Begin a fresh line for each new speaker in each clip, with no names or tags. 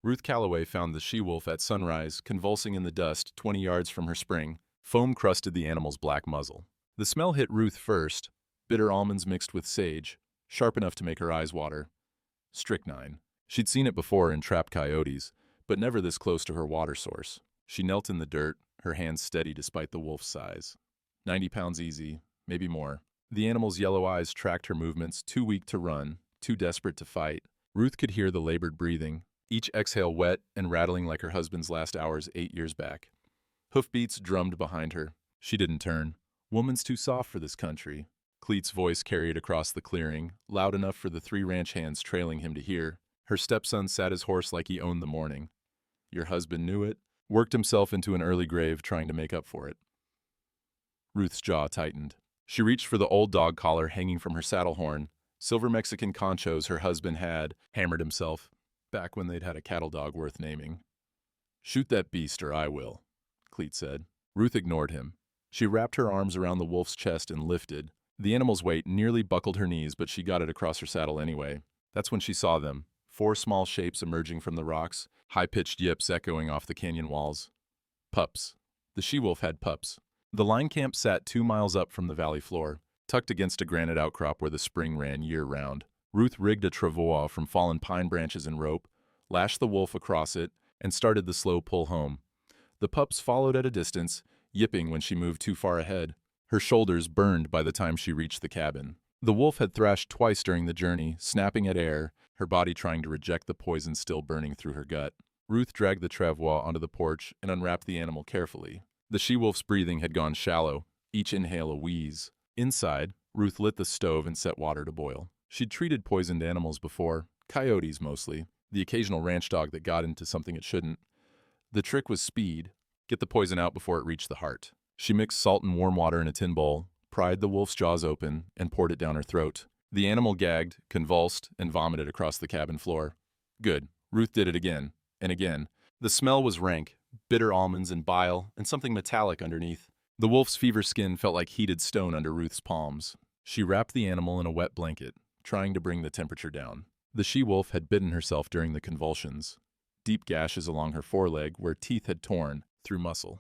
Ruth Calloway found the she-wolf at sunrise, convulsing in the dust 20 yards from her spring. Foam crusted the animal's black muzzle. The smell hit Ruth first, bitter almonds mixed with sage, sharp enough to make her eyes water. Strychnine. She'd seen it before in trapped coyotes, but never this close to her water source. She knelt in the dirt, her hands steady despite the wolf's size. 90 pounds easy, maybe more. The animal's yellow eyes tracked her movements, too weak to run, too desperate to fight. Ruth could hear the labored breathing, each exhale wet and rattling like her husband's last hours 8 years back. Hoofbeats drummed behind her. She didn't turn. Woman's too soft for this country. Cleet's voice carried across the clearing, loud enough for the 3 ranch hands trailing him to hear. Her stepson sat his horse like he owned the morning. Your husband knew it, worked himself into an early grave trying to make up for it. Ruth's jaw tightened. She reached for the old dog collar hanging from her saddle horn, silver Mexican conchos her husband had, hammered himself, back when they'd had a cattle dog worth naming. Shoot that beast or I will, Cleet said. Ruth ignored him. She wrapped her arms around the wolf's chest and lifted. The animal's weight nearly buckled her knees, but she got it across her saddle anyway. That's when she saw them, 4 small shapes emerging from the rocks, high-pitched yips echoing off the canyon walls. Pups. The she-wolf had pups. The line camp sat 2 miles up from the valley floor, tucked against a granite outcrop where the spring ran year-round. Ruth rigged a travois from fallen pine branches and rope, lashed the wolf across it, and started the slow pull home. The pups followed at a distance, yipping when she moved too far ahead. Her shoulders burned by the time she reached the cabin. The wolf had thrashed twice during the journey, snapping at air, her body trying to reject the poison still burning through her gut. Ruth dragged the travois onto the porch and unwrapped the animal carefully. The she-wolf's breathing had gone shallow, each inhale a wheeze. Inside, Ruth lit the stove and set water to boil. She'd treated poisoned animals before, coyotes mostly, the occasional ranch dog that got into something it shouldn't. The trick was speed, get the poison out before it reached the heart. She mixed salt and warm water in a tin bowl, pried the wolf's jaws open, and poured it down her throat. The animal gagged, convulsed, and vomited across the cabin floor. Good. Ruth did it again, and again. The smell was rank, bitter almonds and bile, and something metallic underneath. The wolf's fever skin felt like heated stone under Ruth's palms. She wrapped the animal in a wet blanket, trying to bring the temperature down. The she-wolf had bitten herself during the convulsions. Deep gashes along her foreleg where teeth had torn through muscle.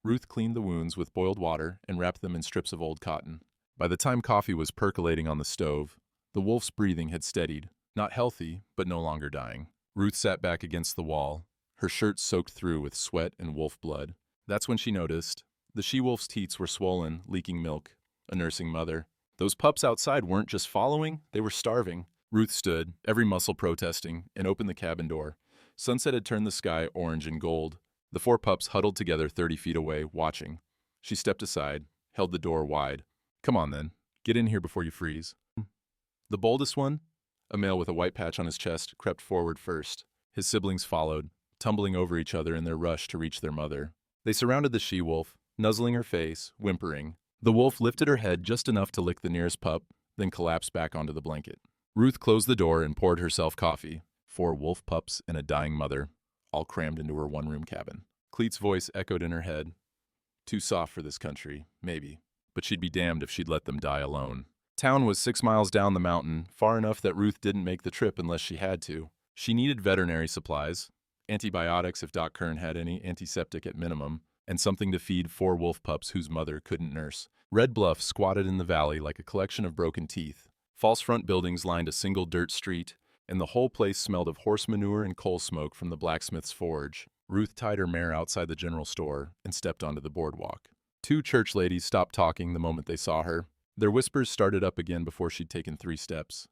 Ruth cleaned the wounds with boiled water and wrapped them in strips of old cotton. By the time coffee was percolating on the stove, the wolf's breathing had steadied, not healthy, but no longer dying. Ruth sat back against the wall, her shirt soaked through with sweat and wolf blood. That's when she noticed. The she-wolf's teats were swollen, leaking milk. A nursing mother. Those pups outside weren't just following, they were starving. Ruth stood, every muscle protesting, and opened the cabin door. Sunset had turned the sky orange and gold. The 4 pups huddled together 30 feet away, watching. She stepped aside, held the door wide. Come on then, get in here before you freeze. The boldest one, a male with a white patch on his chest, crept forward first. His siblings followed, tumbling over each other in their rush to reach their mother. They surrounded the she-wolf, nuzzling her face, whimpering. The wolf lifted her head just enough to lick the nearest pup, then collapsed back onto the blanket. Ruth closed the door and poured herself coffee. 4 wolf pups and a dying mother, all crammed into her one-room cabin. Cleet's voice echoed in her head. Too soft for this country, maybe, but she'd be damned if she'd let them die alone. Town was 6 miles down the mountain, far enough that Ruth didn't make the trip unless she had to. She needed veterinary supplies, antibiotics if Doc Kern had any, antiseptic at minimum, and something to feed 4 wolf pups whose mother couldn't nurse. Red Bluff squatted in the valley like a collection of broken teeth. False front buildings lined a single dirt street, and the whole place smelled of horse manure and coal smoke from the blacksmith's forge. Ruth tied her mare outside the general store and stepped onto the boardwalk. 2 church ladies stopped talking the moment they saw her. Their whispers started up again before she'd taken 3 steps.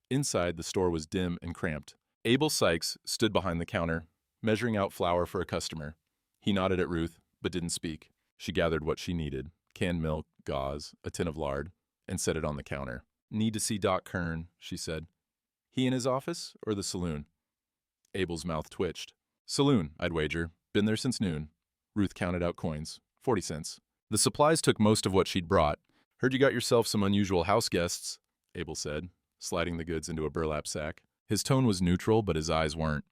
Inside, the store was dim and cramped. Abel Sykes stood behind the counter, measuring out flour for a customer. He nodded at Ruth, but didn't speak. She gathered what she needed, canned milk, gauze, a tin of lard, and set it on the counter. Need to see Doc Kern, she said. He in his office or the saloon? Abel's mouth twitched. Saloon, I'd wager. Been there since noon. Ruth counted out coins. 40 cents. The supplies took most of what she'd brought. Heard you got yourself some unusual house guests, Abel said, sliding the goods into a burlap sack. His tone was neutral, but his eyes weren't.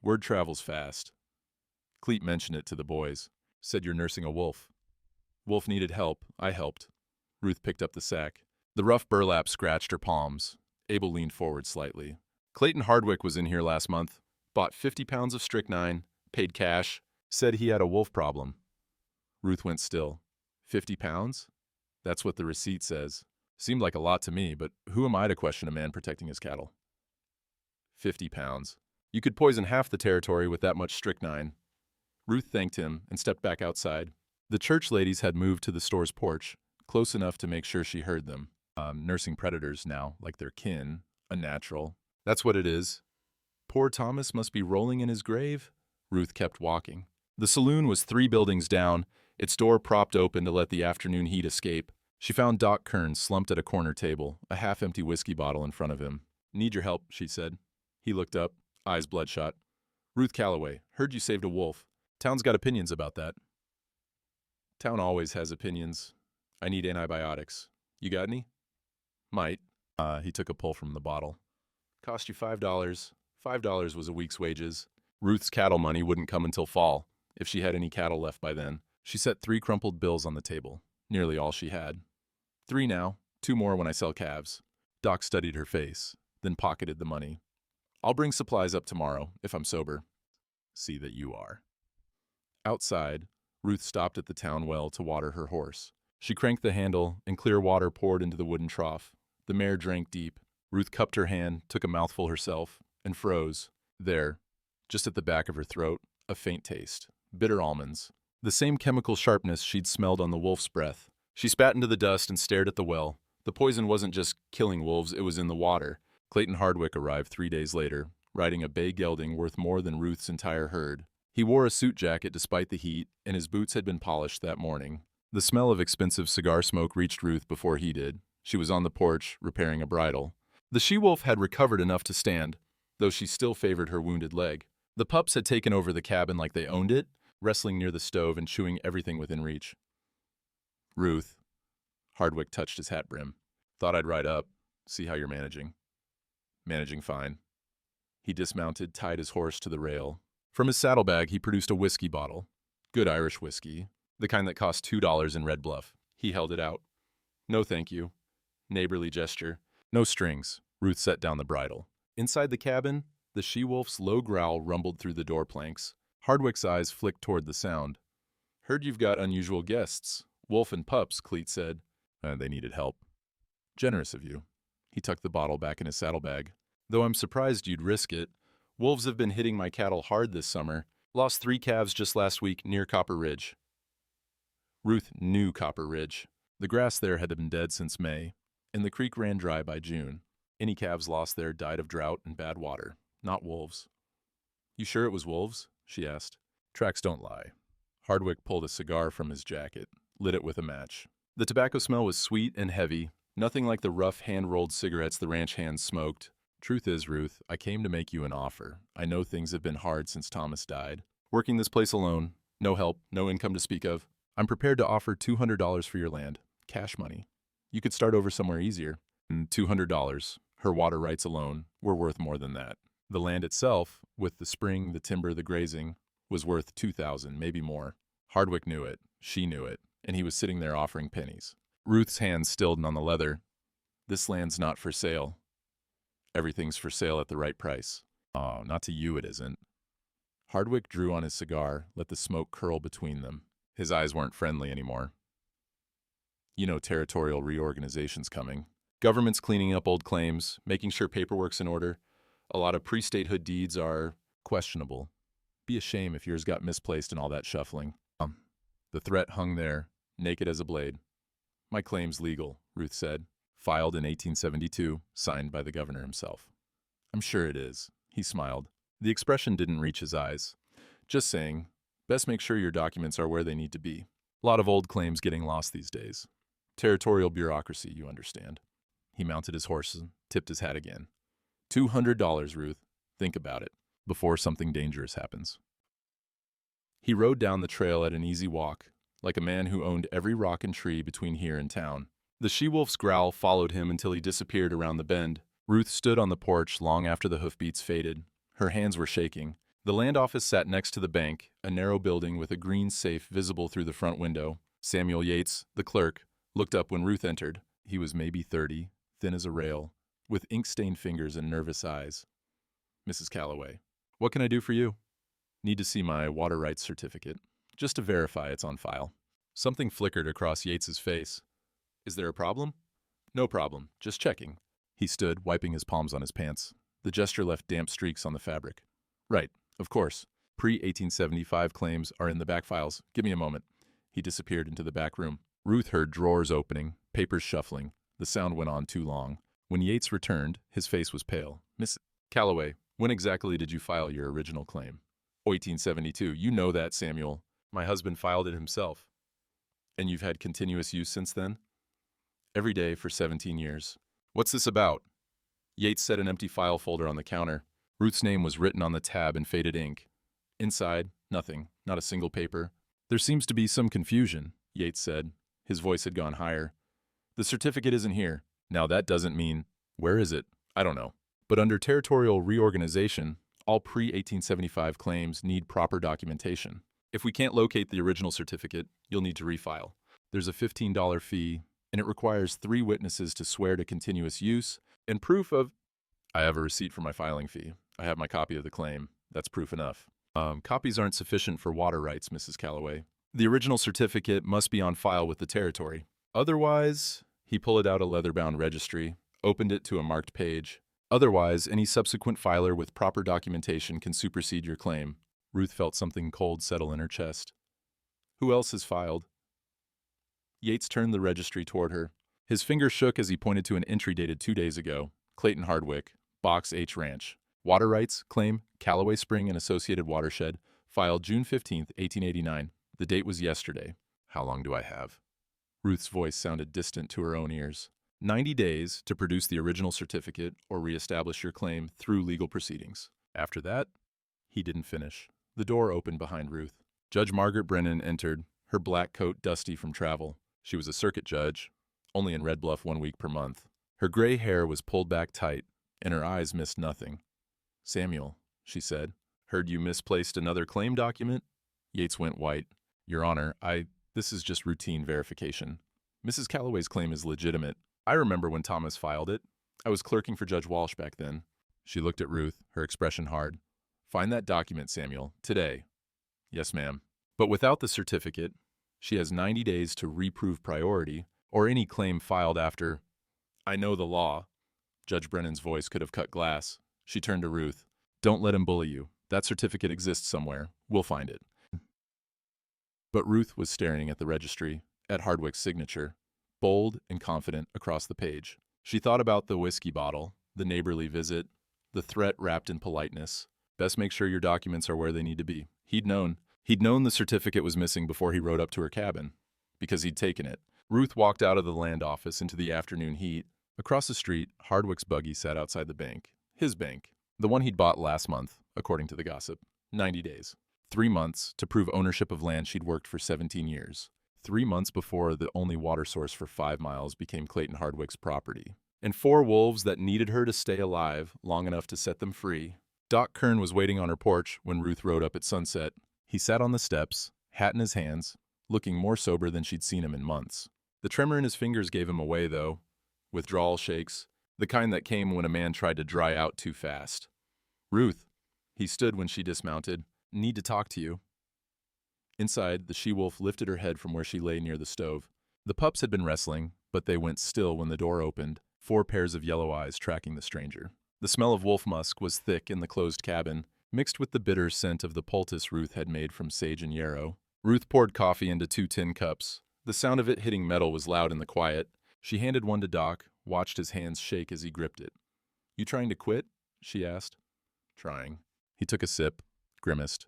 Word travels fast. Cleet mentioned it to the boys. Said you're nursing a wolf. Wolf needed help. I helped. Ruth picked up the sack. The rough burlap scratched her palms. Abel leaned forward slightly. Clayton Hardwick was in here last month. Bought 50 pounds of strychnine, paid cash, said he had a wolf problem. Ruth went still. 50 pounds? That's what the receipt says. Seemed like a lot to me, but who am I to question a man protecting his cattle? 50 pounds. You could poison half the territory with that much strychnine. Ruth thanked him and stepped back outside. The church ladies had moved to the store's porch, close enough to make sure she heard them. Nursing predators now, like their kin, unnatural. That's what it is. Poor Thomas must be rolling in his grave. Ruth kept walking. The saloon was 3 buildings down, its door propped open to let the afternoon heat escape. She found Doc Kern slumped at a corner table, a half-empty whiskey bottle in front of him. "Need your help," she said. He looked up, eyes bloodshot. "Ruth Calloway, heard you saved a wolf. Town's got opinions about that." "Town always has opinions. I need antibiotics. You got any?" "Might." He took a pull from the bottle. "Cost you $5. $5 was a week's wages. Ruth's cattle money wouldn't come until fall, if she had any cattle left by then." She set 3 crumpled bills on the table, nearly all she had. "3 now, 2 more when I sell calves." Doc studied her face, then pocketed the money. "I'll bring supplies up tomorrow, if I'm sober." "See that you are." Outside, Ruth stopped at the town well to water her horse. She cranked the handle, and clear water poured into the wooden trough. The mare drank deep. Ruth cupped her hand, took a mouthful herself, and froze. There, just at the back of her throat, a faint taste. Bitter almonds. The same chemical sharpness she'd smelled on the wolf's breath. She spat into the dust and stared at the well. The poison wasn't just killing wolves, it was in the water. Clayton Hardwick arrived 3 days later, riding a bay gelding worth more than Ruth's entire herd. He wore a suit jacket despite the heat, and his boots had been polished that morning. The smell of expensive cigar smoke reached Ruth before he did. She was on the porch, repairing a bridle. The she-wolf had recovered enough to stand, though she still favored her wounded leg. The pups had taken over the cabin like they owned it, wrestling near the stove and chewing everything within reach. "Ruth," Hardwick touched his hat brim. "Thought I'd ride up, see how you're managing." "Managing fine." He dismounted, tied his horse to the rail. From his saddlebag, he produced a whiskey bottle. Good Irish whiskey, the kind that cost $2 in Red Bluff. He held it out. "No thank you." Neighborly gesture. "No strings." Ruth set down the bridle. Inside the cabin, the she-wolf's low growl rumbled through the door planks. Hardwick's eyes flicked toward the sound. "Heard you've got unusual guests. Wolf and pups," Cleet said. They needed help." "Generous of you." He tucked the bottle back in his saddlebag. "Though I'm surprised you'd risk it. Wolves have been hitting my cattle hard this summer. Lost 3 calves just last week near Copper Ridge." Ruth knew Copper Ridge. The grass there had been dead since May, and the creek ran dry by June. Any calves lost there died of drought and bad water, not wolves. "You sure it was wolves?" she asked. "Tracks don't lie." Hardwick pulled a cigar from his jacket, lit it with a match. The tobacco smell was sweet and heavy, nothing like the rough hand-rolled cigarettes the ranch hands smoked. "Truth is, Ruth, I came to make you an offer. I know things have been hard since Thomas died. Working this place alone, no help, no income to speak of. I'm prepared to offer $200 for your land, cash money. You could start over somewhere easier. And $200, her water rights alone, were worth more than that. The land itself, with the spring, the timber, the grazing, was worth $2,000, maybe more. Hardwick knew it, she knew it, and he was sitting there offering pennies. Ruth's hands stilled on the leather. "This land's not for sale. Everything's for sale at the right price." "Oh, not to you it isn't." Hardwick drew on his cigar, let the smoke curl between them. His eyes weren't friendly anymore. "You know territorial reorganization's coming. Government's cleaning up old claims, making sure paperwork's in order. A lot of pre-statehood deeds are questionable. Be a shame if yours got misplaced in all that shuffling." The threat hung there, naked as a blade. "My claim's legal," Ruth said. "Filed in 1872, signed by the governor himself." "I'm sure it is." He smiled. The expression didn't reach his eyes. "Just saying, best make sure your documents are where they need to be. A lot of old claims getting lost these days. Territorial bureaucracy, you understand." He mounted his horse and tipped his hat again. $200, Ruth. Think about it, before something dangerous happens." He rode down the trail at an easy walk, like a man who owned every rock and tree between here and town. The she-wolf's growl followed him until he disappeared around the bend. Ruth stood on the porch long after the hoofbeats faded. Her hands were shaking. The land office sat next to the bank, a narrow building with a green safe visible through the front window. Samuel Yates, the clerk, looked up when Ruth entered. He was maybe 30, thin as a rail, with ink-stained fingers and nervous eyes. "Mrs. Calloway." What can I do for you? Need to see my water rights certificate, just to verify it's on file. Something flickered across Yates's face. Is there a problem? No problem, just checking. He stood, wiping his palms on his pants. The gesture left damp streaks on the fabric. Right, of course. Pre-1875 claims are in the back files. Give me a moment. He disappeared into the back room. Ruth heard drawers opening, papers shuffling. The sound went on too long. When Yates returned, his face was pale. Miss Calloway, when exactly did you file your original claim? 1872. You know that, Samuel. My husband filed it himself. And you've had continuous use since then? Every day for 17 years. What's this about? Yates set an empty file folder on the counter. Ruth's name was written on the tab in faded ink. Inside, nothing, not a single paper. There seems to be some confusion, Yates said. His voice had gone higher. The certificate isn't here. Now that doesn't mean, where is it? I don't know. But under territorial reorganization, all pre-1875 claims need proper documentation. If we can't locate the original certificate, you'll need to refile. There's a $15 fee, and it requires 3 witnesses to swear to continuous use and proof of... I have a receipt for my filing fee. I have my copy of the claim. That's proof enough. Copies aren't sufficient for water rights, Mrs. Calloway. The original certificate must be on file with the territory. Otherwise, he pulled out a leather-bound registry, opened it to a marked page. Otherwise, any subsequent filer with proper documentation can supersede your claim. Ruth felt something cold settle in her chest. Who else has filed? Yates turned the registry toward her. His finger shook as he pointed to an entry dated 2 days ago. Clayton Hardwick, Box H Ranch. Water rights, claim, Calloway Spring and Associated Watershed, filed June 15, 1889. The date was yesterday. How long do I have? Ruth's voice sounded distant to her own ears. 90 days to produce the original certificate or reestablish your claim through legal proceedings. After that, he didn't finish. The door opened behind Ruth. Judge Margaret Brennan entered, her black coat dusty from travel. She was a circuit judge, only in Red Bluff 1 week per month. Her gray hair was pulled back tight, and her eyes missed nothing. Samuel, she said, heard you misplaced another claim document? Yates went white. Your Honor, this is just routine verification. Mrs. Calloway's claim is legitimate. I remember when Thomas filed it. I was clerking for Judge Walsh back then. She looked at Ruth, her expression hard. Find that document, Samuel, today. Yes, ma'am. But without the certificate, she has 90 days to reprove priority or any claim filed after. I know the law. Judge Brennan's voice could have cut glass. She turned to Ruth. Don't let him bully you. That certificate exists somewhere. We'll find it. But Ruth was staring at the registry, at Hardwick's signature, bold and confident across the page. She thought about the whiskey bottle, the neighborly visit, the threat wrapped in politeness. Best make sure your documents are where they need to be. He'd known. He'd known the certificate was missing before he rode up to her cabin, because he'd taken it. Ruth walked out of the land office into the afternoon heat. Across the street, Hardwick's buggy sat outside the bank. His bank. The one he'd bought last month, according to the gossip. 90 days. 3 months to prove ownership of land she'd worked for 17 years. 3 months before the only water source for 5 miles became Clayton Hardwick's property. And 4 wolves that needed her to stay alive long enough to set them free. Doc Kern was waiting on her porch when Ruth rode up at sunset. He sat on the steps, hat in his hands, looking more sober than she'd seen him in months. The tremor in his fingers gave him away, though. Withdrawal shakes, the kind that came when a man tried to dry out too fast. Ruth, he stood when she dismounted. Need to talk to you. Inside, the she-wolf lifted her head from where she lay near the stove. The pups had been wrestling, but they went still when the door opened, 4 pairs of yellow eyes tracking the stranger. The smell of wolf musk was thick in the closed cabin, mixed with the bitter scent of the poultice Ruth had made from sage and yarrow. Ruth poured coffee into 2 tin cups. The sound of it hitting metal was loud in the quiet. She handed one to Doc, watched his hands shake as he gripped it. You trying to quit? She asked. Trying. He took a sip, grimaced.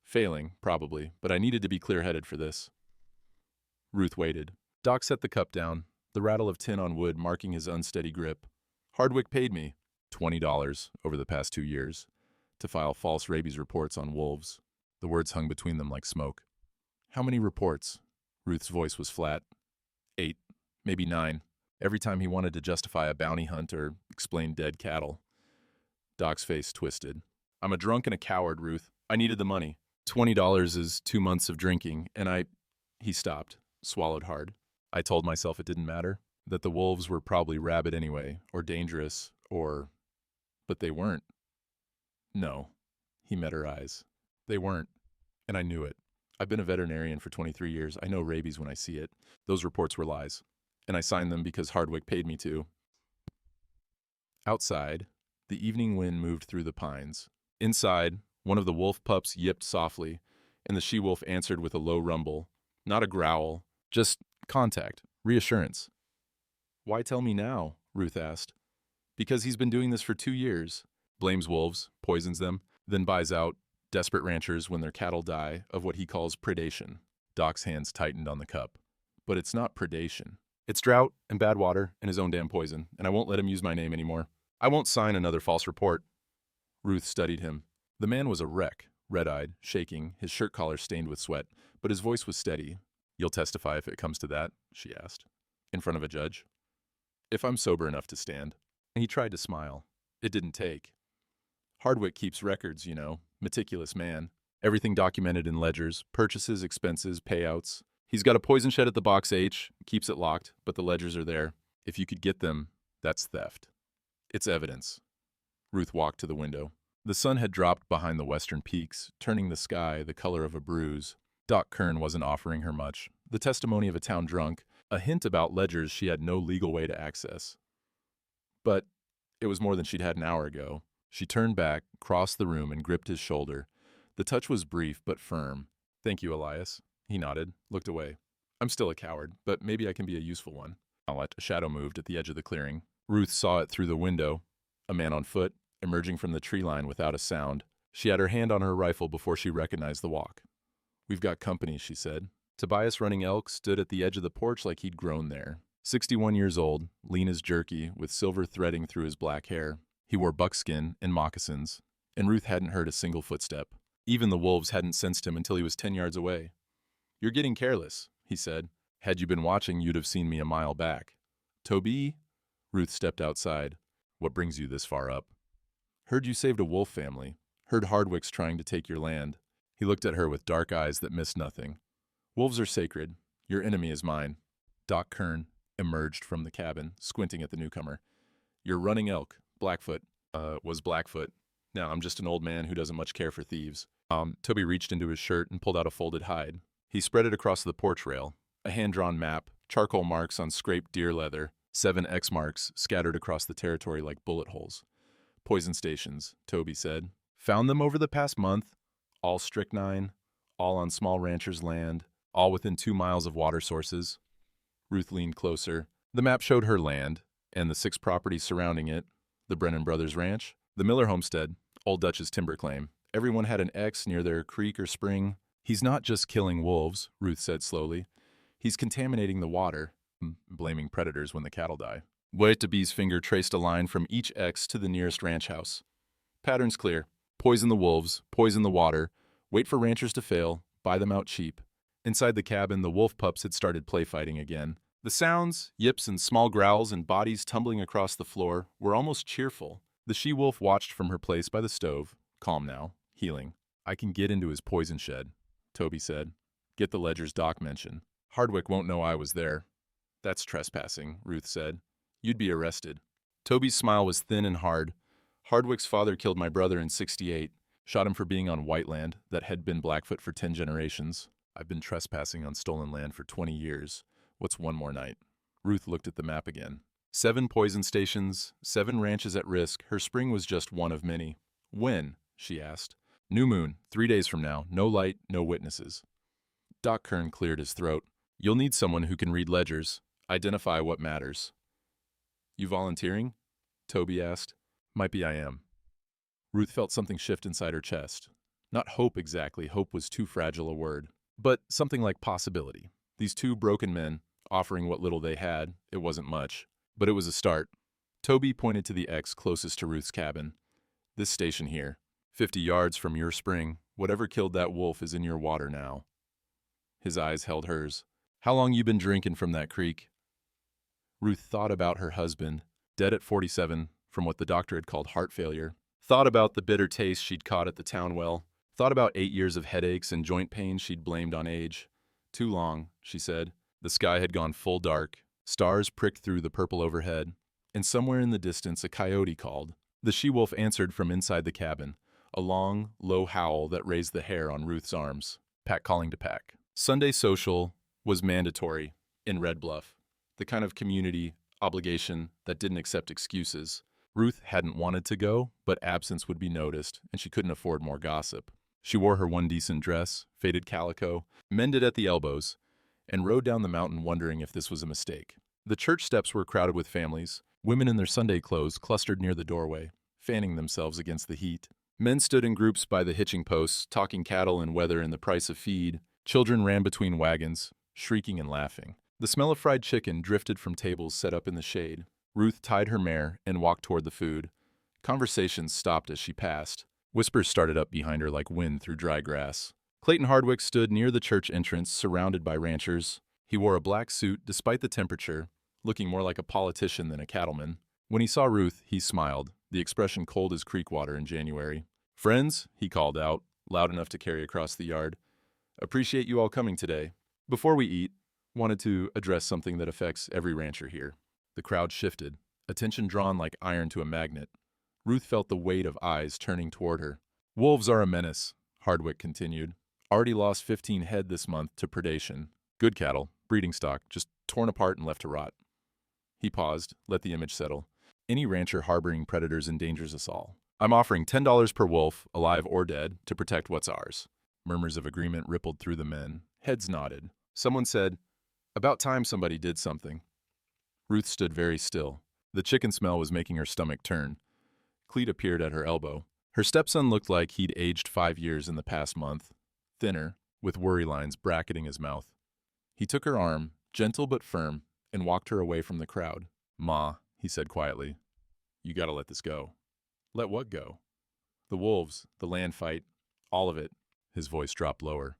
Failing, probably, but I needed to be clear-headed for this. Ruth waited. Doc set the cup down, the rattle of tin on wood marking his unsteady grip. Hardwick paid me $20 over the past 2 years to file false rabies reports on wolves. The words hung between them like smoke. How many reports? Ruth's voice was flat. 8, maybe 9. Every time he wanted to justify a bounty hunt or explain dead cattle. Doc's face twisted. I'm a drunk and a coward, Ruth. I needed the money. $20 is 2 months of drinking, and He stopped, swallowed hard. I told myself it didn't matter, that the wolves were probably rabid anyway, or dangerous, or... But they weren't. No. He met her eyes. They weren't, and I knew it. I've been a veterinarian for 23 years. I know rabies when I see it. Those reports were lies, and I signed them because Hardwick paid me to. Outside, the evening wind moved through the pines. Inside, one of the wolf pups yipped softly, and the she-wolf answered with a low rumble. Not a growl, just contact, reassurance. "Why tell me now?" Ruth asked. "Because he's been doing this for 2 years. Blames wolves, poisons them, then buys out desperate ranchers when their cattle die of what he calls predation." Doc's hands tightened on the cup. "But it's not predation. It's drought and bad water and his own damn poison, and I won't let him use my name anymore. I won't sign another false report." Ruth studied him. The man was a wreck, red-eyed, shaking, his shirt collar stained with sweat, but his voice was steady. "You'll testify if it comes to that?" she asked. "In front of a judge?" "If I'm sober enough to stand." And he tried to smile. It didn't take. Hardwick keeps records, meticulous man. Everything documented in ledgers, purchases, expenses, payouts. He's got a poison shed at the Box H, keeps it locked, but the ledgers are there. If you could get them, that's theft. It's evidence. Ruth walked to the window. The sun had dropped behind the western peaks, turning the sky the color of a bruise. Doc Kern wasn't offering her much. The testimony of a town drunk, a hint about ledgers she had no legal way to access. But it was more than she'd had an hour ago. She turned back, crossed the room, and gripped his shoulder. The touch was brief but firm. "Thank you, Elias." He nodded, looked away. "I'm still a coward, but maybe I can be a useful one." A shadow moved at the edge of the clearing. Ruth saw it through the window. A man on foot, emerging from the tree line without a sound. She had her hand on her rifle before she recognized the walk. "We've got company," she said. Tobias Running Elk stood at the edge of the porch like he'd grown there. 61 years old, lean as jerky, with silver threading through his black hair. He wore buckskin and moccasins, and Ruth hadn't heard a single footstep. Even the wolves hadn't sensed him until he was 10 yards away. "You're getting careless," he said. "Had you been watching, you'd have seen me a mile back." "Toby?" Ruth stepped outside. "What brings you this far up?" "Heard you saved a wolf family. Heard Hardwick's trying to take your land." He looked at her with dark eyes that missed nothing. "Wolves are sacred. Your enemy is mine." Doc Kern emerged from the cabin, squinting at the newcomer. "You're Running Elk, Blackfoot." Was Blackfoot. "Now, I'm just an old man who doesn't much care for thieves." Toby reached into his shirt and pulled out a folded hide. He spread it across the porch rail. A hand-drawn map, charcoal marks on scraped deer leather, 7 X marks scattered across the territory like bullet holes. "Poison stations," Toby said. "Found them over the past month. All strychnine, all on small ranchers' land, all within 2 miles of water sources." Ruth leaned closer. The map showed her land, and the 6 properties surrounding it. The Brennan Brothers Ranch, the Miller Homestead, Old Dutch's timber claim. Everyone had an X near their creek or spring. "He's not just killing wolves," Ruth said slowly. "He's contaminating the water, blaming predators when the cattle die." Wettebee's finger traced a line from each X to the nearest ranch house. "Pattern's clear. Poison the wolves, poison the water, wait for ranchers to fail, buy them out cheap." Inside the cabin, the wolf pups had started play fighting again. The sounds, yips and small growls and bodies tumbling across the floor, were almost cheerful. The she-wolf watched from her place by the stove, calm now, healing. "I can get into his poison shed," Toby said. "Get the ledgers Doc mentioned. Hardwick won't know I was there." "That's trespassing," Ruth said. "You'd be arrested." Toby's smile was thin and hard. "Hardwick's father killed my brother in '68, shot him for being on white land that had been Blackfoot for 10 generations. I've been trespassing on stolen land for 20 years. What's one more night?" Ruth looked at the map again. 7 poison stations, 7 ranches at risk. Her spring was just one of many. "When?" she asked. "New moon, 3 days from now. No light, no witnesses." Doc Kern cleared his throat. "You'll need someone who can read ledgers, identify what matters." "You volunteering?" Toby asked. "Might be I am." Ruth felt something shift inside her chest. Not hope exactly, hope was too fragile a word, but something like possibility. These 2 broken men, offering what little they had, it wasn't much, but it was a start. Toby pointed to the X closest to Ruth's cabin. "This station here, 50 yards from your spring, whatever killed that wolf is in your water now." His eyes held hers. "How long you been drinking from that creek?" Ruth thought about her husband, dead at 47, from what the doctor had called heart failure. Thought about the bitter taste she'd caught at the town well. Thought about 8 years of headaches and joint pains she'd blamed on age. "Too long," she said. The sky had gone full dark. Stars pricked through the purple overhead. And somewhere in the distance a coyote called. The she-wolf answered from inside the cabin. a long, low howl that raised the hair on Ruth's arms. Pack calling to pack. Sunday social was mandatory in Red Bluff, the kind of community obligation that didn't accept excuses. Ruth hadn't wanted to go, but absence would be noticed, and she couldn't afford more gossip. She wore her one decent dress, faded calico, mended at the elbows, and rode down the mountain wondering if this was a mistake. The church steps were crowded with families. Women in their Sunday clothes clustered near the doorway, fanning themselves against the heat. Men stood in groups by the hitching posts, talking cattle and weather and the price of feed. Children ran between wagons, shrieking and laughing. The smell of fried chicken drifted from tables set up in the shade. Ruth tied her mare and walked toward the food. Conversations stopped as she passed. Whispers started up behind her like wind through dry grass. Clayton Hardwick stood near the church entrance, surrounded by ranchers. He wore a black suit despite the temperature, looking more like a politician than a cattleman. When he saw Ruth, he smiled, the expression cold as creek water in January. "Friends," he called out, loud enough to carry across the yard. "Appreciate you all coming today. Before we eat, wanted to address something that affects every rancher here." The crowd shifted, attention drawn like iron to a magnet. Ruth felt the weight of eyes turning toward her. "Wolves are a menace," Hardwick continued. "Already lost 15 head this month to predation. Good cattle, breeding stock, just torn apart and left to rot." He paused, let the image settle. "Any rancher harboring predators endangers us all. I'm offering $10 per wolf, alive or dead, to protect what's ours." Murmurs of agreement rippled through the men. Heads nodded. Someone said, "About time somebody did something." Ruth stood very still. The chicken smell was making her stomach turn. Cleet appeared at her elbow. Her stepson looked like he'd aged 5 years in the past month, thinner, with worry lines bracketing his mouth. He took her arm, gentle but firm, and walked her away from the crowd. "Ma," he said quietly, "you gotta let this go." "Let what go?" "The wolves, the land fight, all of it." His voice dropped lower.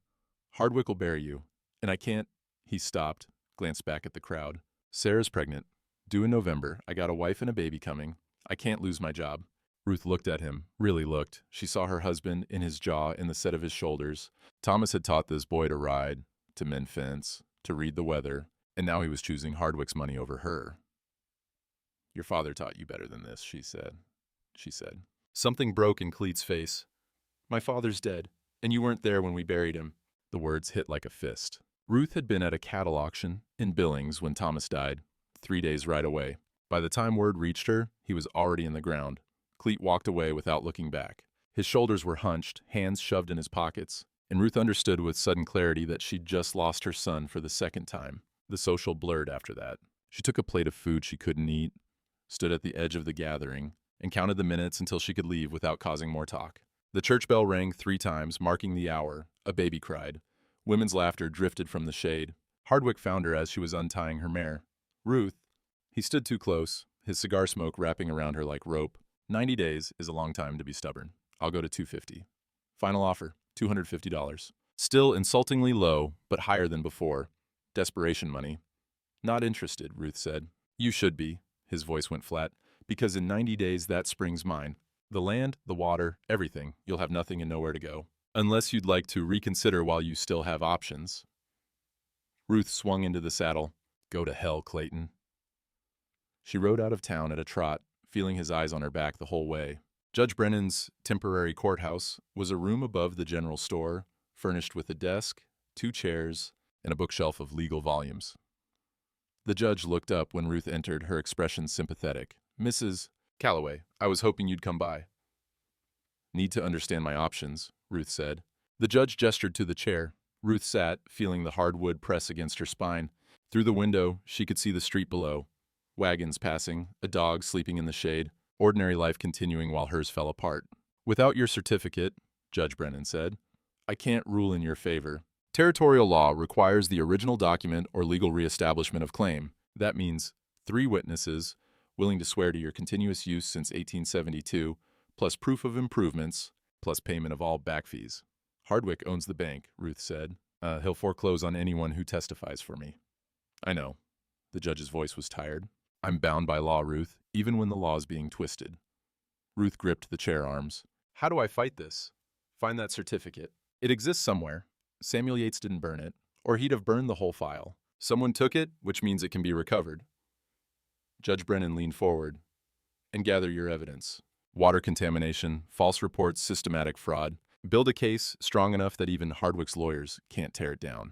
"Hardwick will bury you, and I can't—" He stopped, glanced back at the crowd. "Sarah's pregnant. Due in November. I got a wife and a baby coming. I can't lose my job." Ruth looked at him, really looked. She saw her husband in his jaw, in the set of his shoulders. Thomas had taught this boy to ride, to mend fence, to read the weather, and now he was choosing Hardwick's money over her. "Your father taught you better than this," she said. Something broke in Cleet's face. "My father's dead, and you weren't there when we buried him." The words hit like a fist. Ruth had been at a cattle auction in Billings when Thomas died, 3 days right away. By the time word reached her, he was already in the ground. Cleet walked away without looking back. His shoulders were hunched, hands shoved in his pockets, and Ruth understood with sudden clarity that she'd just lost her son for the second time. The social blurred after that. She took a plate of food she couldn't eat, stood at the edge of the gathering, and counted the minutes until she could leave without causing more talk. The church bell rang 3 times, marking the hour. A baby cried. Women's laughter drifted from the shade. Hardwick found her as she was untying her mare. "Ruth." He stood too close, his cigar smoke wrapping around her like rope. 90 days is a long time to be stubborn. I'll go to $250. Final offer, $250. Still insultingly low, but higher than before. Desperation money. "Not interested," Ruth said. "You should be." His voice went flat. "Because in 90 days that spring's mine. The land, the water, everything. You'll have nothing and nowhere to go. Unless you'd like to reconsider while you still have options." Ruth swung into the saddle. "Go to hell, Clayton." She rode out of town at a trot, feeling his eyes on her back the whole way. Judge Brennan's temporary courthouse was a room above the general store, furnished with a desk, 2 chairs, and a bookshelf of legal volumes. The judge looked up when Ruth entered, her expression sympathetic. "Mrs. Calloway, I was hoping you'd come by." "Need to understand my options," Ruth said. The judge gestured to the chair. Ruth sat, feeling the hard wood press against her spine. Through the window, she could see the street below. Wagons passing, a dog sleeping in the shade, ordinary life continuing while hers fell apart. "Without your certificate," Judge Brennan said, "I can't rule in your favor. Territorial law requires the original document or legal reestablishment of claim. That means 3 witnesses willing to swear to your continuous use since 1872, plus proof of improvements, plus payment of all back fees." "Hardwick owns the bank," Ruth said. He'll foreclose on anyone who testifies for me." "I know." The judge's voice was tired. "I'm bound by law, Ruth, even when the law's being twisted." Ruth gripped the chair arms. "How do I fight this? Find that certificate. It exists somewhere. Samuel Yates didn't burn it, or he'd have burned the whole file. Someone took it, which means it can be recovered." Judge Brennan leaned forward. "And gather your evidence. Water contamination, false reports, systematic fraud. Build a case strong enough that even Hardwick's lawyers can't tear it down.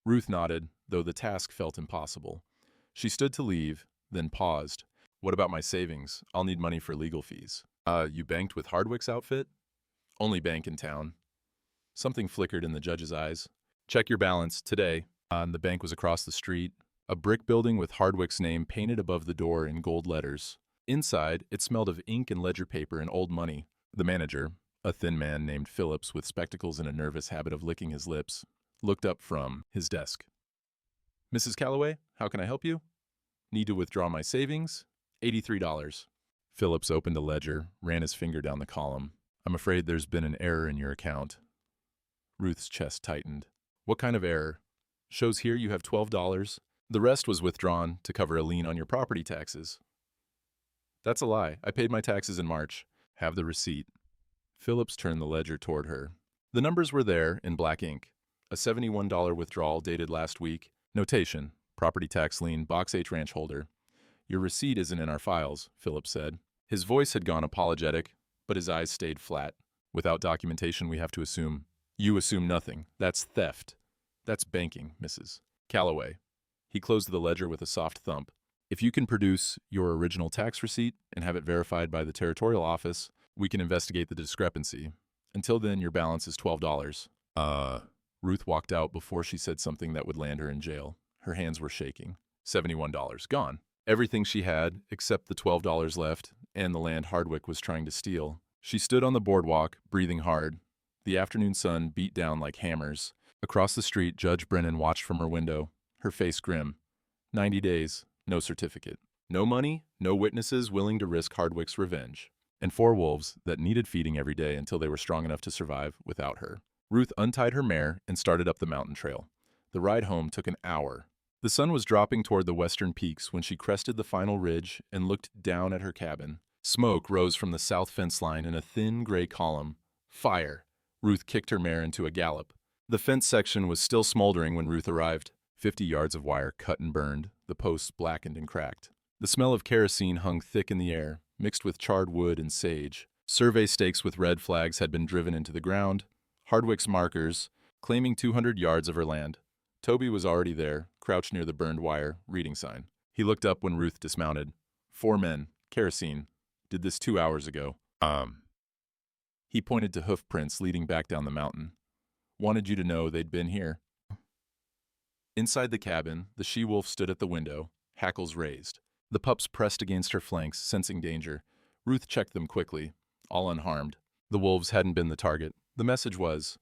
Ruth nodded, though the task felt impossible. She stood to leave, then paused. What about my savings? I'll need money for legal fees. You banked with Hardwick's outfit? Only bank in town. Something flickered in the judge's eyes. Check your balance, today. The bank was across the street. A brick building with Hardwick's name painted above the door in gold letters. Inside, it smelled of ink and ledger paper and old money. The manager, a thin man named Phillips with spectacles and a nervous habit of licking his lips, looked up from his desk. Mrs. Calloway, how can I help you? Need to withdraw my savings? $83. Phillips opened a ledger, ran his finger down the column. I'm afraid there's been an error in your account. Ruth's chest tightened. What kind of error? Shows here you have $12. The rest was withdrawn to cover a lien on your property taxes. That's a lie. I paid my taxes in March. Have the receipt. Phillips turned the ledger toward her. The numbers were there in black ink. A $71 withdrawal dated last week. Notation, property tax lien, Box H ranch holder. Your receipt isn't in our files, Phillips said. His voice had gone apologetic, but his eyes stayed flat. Without documentation, we have to assume. You assume nothing. That's theft. That's banking, Mrs. Calloway. He closed the ledger with a soft thump. If you can produce your original tax receipt and have it verified by the territorial office, we can investigate the discrepancy. Until then, your balance is $12. Ruth walked out before she said something that would land her in jail. Her hands were shaking. $71 gone. Everything she had, except the $12 left, and the land Hardwick was trying to steal. She stood on the boardwalk, breathing hard. The afternoon sun beat down like hammers. Across the street, Judge Brennan watched from her window, her face grim. 90 days, no certificate. No money, no witnesses willing to risk Hardwick's revenge. And 4 wolves that needed feeding every day until they were strong enough to survive without her. Ruth untied her mare and started up the mountain trail. The ride home took an hour. The sun was dropping toward the western peaks when she crested the final ridge and looked down at her cabin. Smoke rose from the south fence line in a thin gray column. Fire! Ruth kicked her mare into a gallop. The fence section was still smoldering when Ruth arrived. 50 yards of wire cut and burned, the posts blackened and cracked. The smell of kerosene hung thick in the air, mixed with charred wood and sage. Survey stakes with red flags had been driven into the ground. Hardwick's markers, claiming 200 yards of her land. Toby was already there, crouched near the burned wire, reading sign. He looked up when Ruth dismounted. 4 men, kerosene. Did this 2 hours ago. He pointed to hoof prints leading back down the mountain. Wanted you to know they'd been here. Inside the cabin, the she-wolf stood at the window, hackles raised. The pups pressed against her flanks, sensing danger. Ruth checked them quickly, all unharmed. The wolves hadn't been the target. The message was.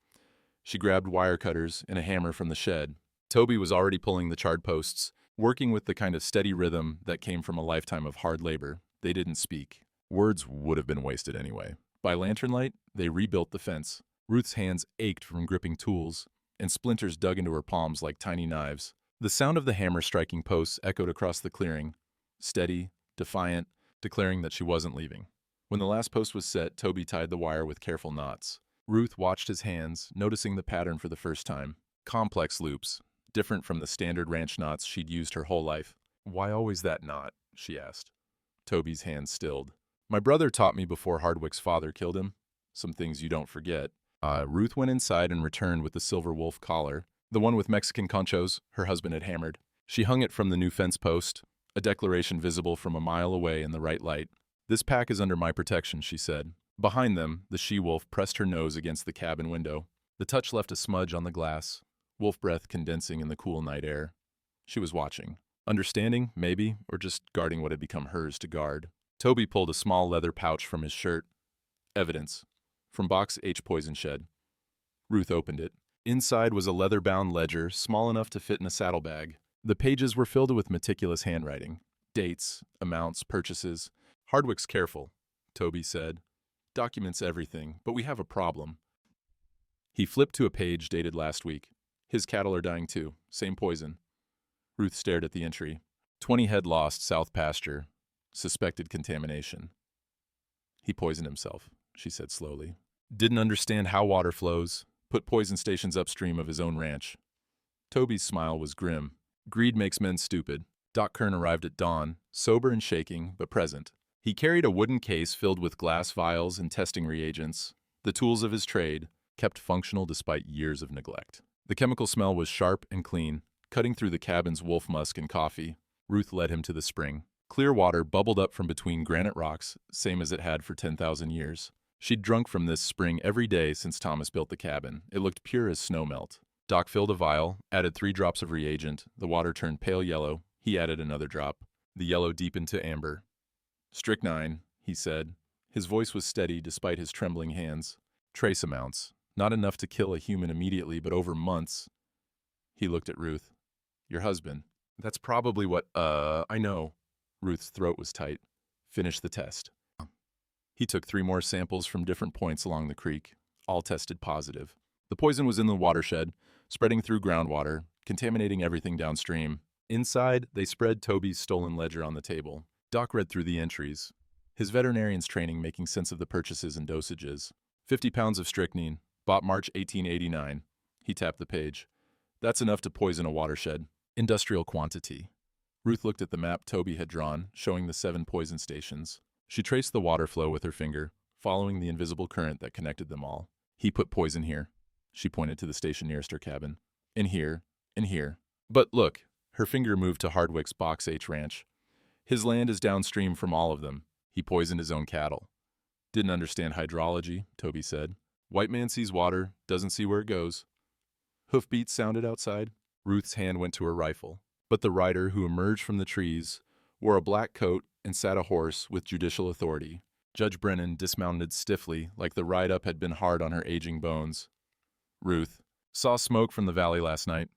She grabbed wire cutters and a hammer from the shed. Toby was already pulling the charred posts, working with the kind of steady rhythm that came from a lifetime of hard labor. They didn't speak. Words would have been wasted anyway. By lantern light, they rebuilt the fence. Ruth's hands ached from gripping tools, and splinters dug into her palms like tiny knives. The sound of the hammer striking posts echoed across the clearing, steady, defiant, declaring that she wasn't leaving. When the last post was set, Toby tied the wire with careful knots. Ruth watched his hands, noticing the pattern for the first time. Complex loops, different from the standard ranch knots she'd used her whole life. Why always that knot? She asked. Toby's hands stilled. My brother taught me before Hardwick's father killed him. Some things you don't forget. Ruth went inside and returned with the silver wolf collar, the one with Mexican conchos her husband had hammered. She hung it from the new fence post, a declaration visible from a mile away in the right light. This pack is under my protection, she said. Behind them, the she-wolf pressed her nose against the cabin window. The touch left a smudge on the glass, wolf breath condensing in the cool night air. She was watching. Understanding, maybe, or just guarding what had become hers to guard. Toby pulled a small leather pouch from his shirt. Evidence. From Box H poison shed. Ruth opened it. Inside was a leather-bound ledger, small enough to fit in a saddlebag. The pages were filled with meticulous handwriting. Dates, amounts, purchases. Hardwick's careful, Toby said. Documents everything, but we have a problem. He flipped to a page dated last week. His cattle are dying too. Same poison. Ruth stared at the entry. 20 head lost, south pasture. Suspected contamination. He poisoned himself, she said slowly. Didn't understand how water flows. Put poison stations upstream of his own ranch. Toby's smile was grim. Greed makes men stupid. Doc Kern arrived at dawn, sober and shaking, but present. He carried a wooden case filled with glass vials and testing reagents, the tools of his trade, kept functional despite years of neglect. The chemical smell was sharp and clean, cutting through the cabin's wolf musk and coffee. Ruth led him to the spring. Clear water bubbled up from between granite rocks, same as it had for 10,000 years. She'd drunk from this spring every day since Thomas built the cabin. It looked pure as snow melt. Doc filled a vial, added 3 drops of reagent. The water turned pale yellow. He added another drop. The yellow deepened to amber. "Strychnine," he said. His voice was steady despite his trembling hands. "Trace amounts. Not enough to kill a human immediately, but over months." He looked at Ruth. "Your husband." "That's probably what, I know." Ruth's throat was tight. "Finish the test." He took 3 more samples from different points along the creek. All tested positive. The poison was in the watershed, spreading through groundwater, contaminating everything downstream. Inside, they spread Toby's stolen ledger on the table. Doc read through the entries, his veterinarian's training making sense of the purchases and dosages. 50 pounds of strychnine, bought March 1889. He tapped the page. That's enough to poison a watershed. Industrial quantity. Ruth looked at the map Toby had drawn, showing the 7 poison stations. She traced the water flow with her finger, following the invisible current that connected them all. He put poison here. She pointed to the station nearest her cabin. In here, in here. But look, her finger moved to Hardwick's Box H ranch. His land is downstream from all of them. He poisoned his own cattle. Didn't understand hydrology, Toby said. White man sees water, doesn't see where it goes. Hoofbeats sounded outside. Ruth's hand went to her rifle. But the rider who emerged from the trees wore a black coat and sat a horse with judicial authority. Judge Brennan dismounted stiffly, like the ride-up had been hard on her aging bones. Ruth, saw smoke from the valley last night.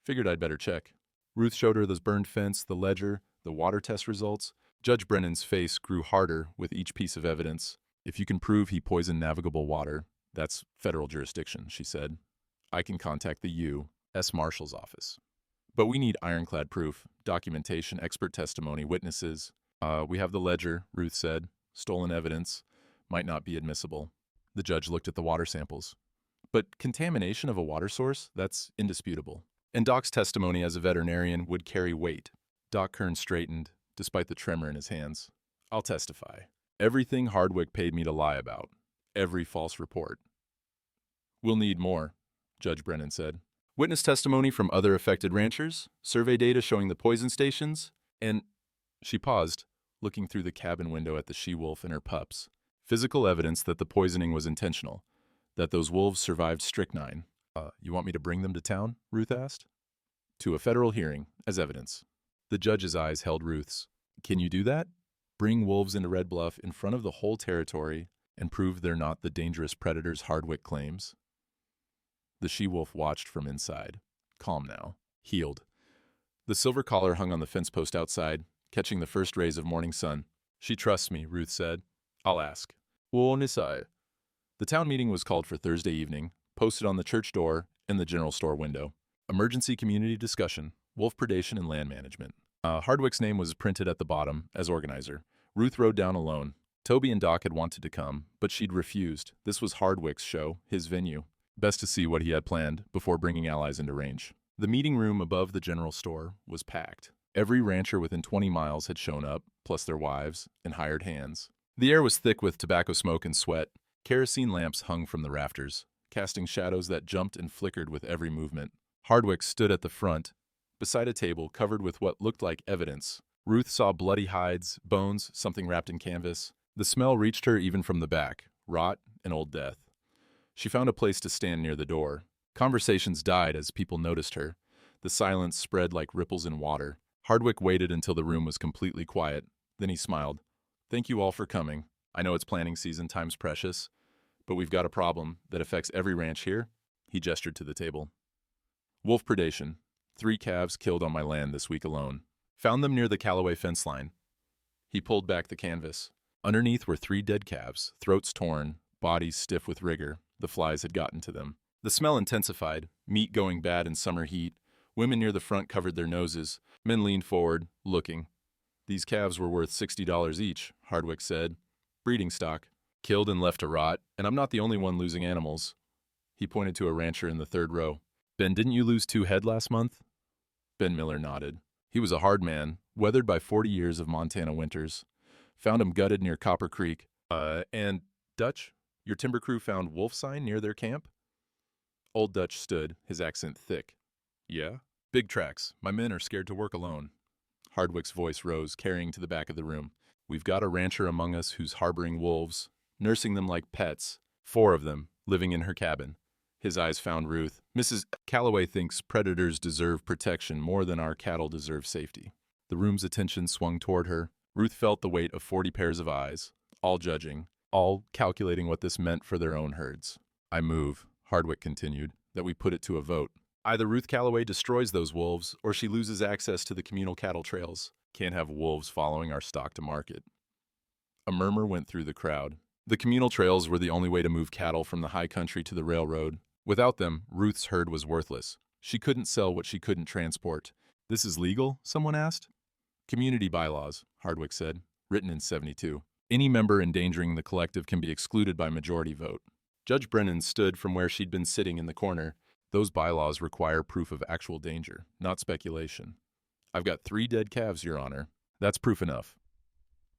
Figured I'd better check. Ruth showed her the burned fence, the ledger, the water test results. Judge Brennan's face grew harder with each piece of evidence. If you can prove he poisoned navigable water, that's federal jurisdiction, she said. I can contact the U.S. Marshal's office. But we need ironclad proof, documentation, expert testimony, witnesses. We have the ledger, Ruth said. Stolen evidence might not be admissible. The judge looked at the water samples. But contamination of a water source, that's indisputable. And Doc's testimony as a veterinarian would carry weight. Doc Kern straightened, despite the tremor in his hands. I'll testify. Everything Hardwick paid me to lie about. Every false report. We'll need more, Judge Brennan said. Witness testimony from other affected ranchers, survey data showing the poison stations, and... She paused, looking through the cabin window at the she-wolf and her pups. Physical evidence that the poisoning was intentional, that those wolves survived strychnine. You want me to bring them to town? Ruth asked. To a federal hearing, as evidence. The judge's eyes held Ruth's. Can you do that? Bring wolves into Red Bluff in front of the whole territory and prove they're not the dangerous predators Hardwick claims? The she-wolf watched from inside. Calm now. Healed. The silver collar hung on the fence post outside, catching the first rays of morning sun. She trusts me, Ruth said. I'll ask. The town meeting was called for Thursday evening, posted on the church door and the general store window. Emergency community discussion, wolf predation and land management. Hardwick's name was printed at the bottom as organizer. Ruth rode down alone. Toby and Doc had wanted to come, but she'd refused. This was Hardwick's show, his venue. Best to see what he had planned before bringing allies into range. The meeting room above the general store was packed. Every rancher within 20 miles had shown up, plus their wives and hired hands. The air was thick with tobacco smoke and sweat. Kerosene lamps hung from the rafters, casting shadows that jumped and flickered with every movement. Hardwick stood at the front, beside a table covered with what looked like evidence. Ruth saw bloody hides, bones, something wrapped in canvas. The smell reached her even from the back, rot and old death. She found a place to stand near the door. Conversations died as people noticed her. The silence spread like ripples in water. Hardwick waited until the room was completely quiet. Then he smiled. Thank you all for coming. I know it's planting season, time's precious, but we've got a problem that affects every ranch here. He gestured to the table. Wolf predation. 3 calves killed on my land this week alone. Found them near the Callaway fence line. He pulled back the canvas. Underneath were 3 dead calves, throats torn, bodies stiff with rigor. The flies had gotten to them. The smell intensified, meat going bad in summer heat. Women near the front covered their noses. Men leaned forward, looking. These calves were worth $60 each, Hardwick said. Breeding stock. Killed and left to rot, and I'm not the only one losing animals. He pointed to a rancher in the 3rd row. Ben, didn't you lose 2 head last month? Ben Miller nodded. He was a hard man, weathered by 40 years of Montana winters. Found 'em gutted near Copper Creek. And Dutch, your timber crew found wolf sign near their camp? Old Dutch stood, his accent thick. Yeah? Big tracks. My men are scared to work alone. Hardwick's voice rose, carrying to the back of the room. We've got a rancher among us who's harboring wolves, nursing them like pets. 4 of them, living in her cabin. His eyes found Ruth. Mrs. Calloway thinks predators deserve protection more than our cattle deserve safety. The room's attention swung toward her. Ruth felt the weight of 40 pairs of eyes, all judging, all calculating what this meant for their own herds. I move, Hardwick continued, that we put it to a vote. Either Ruth Calloway destroys those wolves, or she loses access to the communal cattle trails. Can't have wolves following our stock to market. A murmur went through the crowd. The communal trails were the only way to move cattle from the high country to the railroad. Without them, Ruth's herd was worthless. She couldn't sell what she couldn't transport. This is legal? Someone asked. Community bylaws, Hardwick said, written in '72. Any member endangering the collective can be excluded by majority vote. Judge Brennan stood from where she'd been sitting in the corner. Those bylaws require proof of actual danger, not speculation. I've got 3 dead calves, Your Honor. That's proof enough.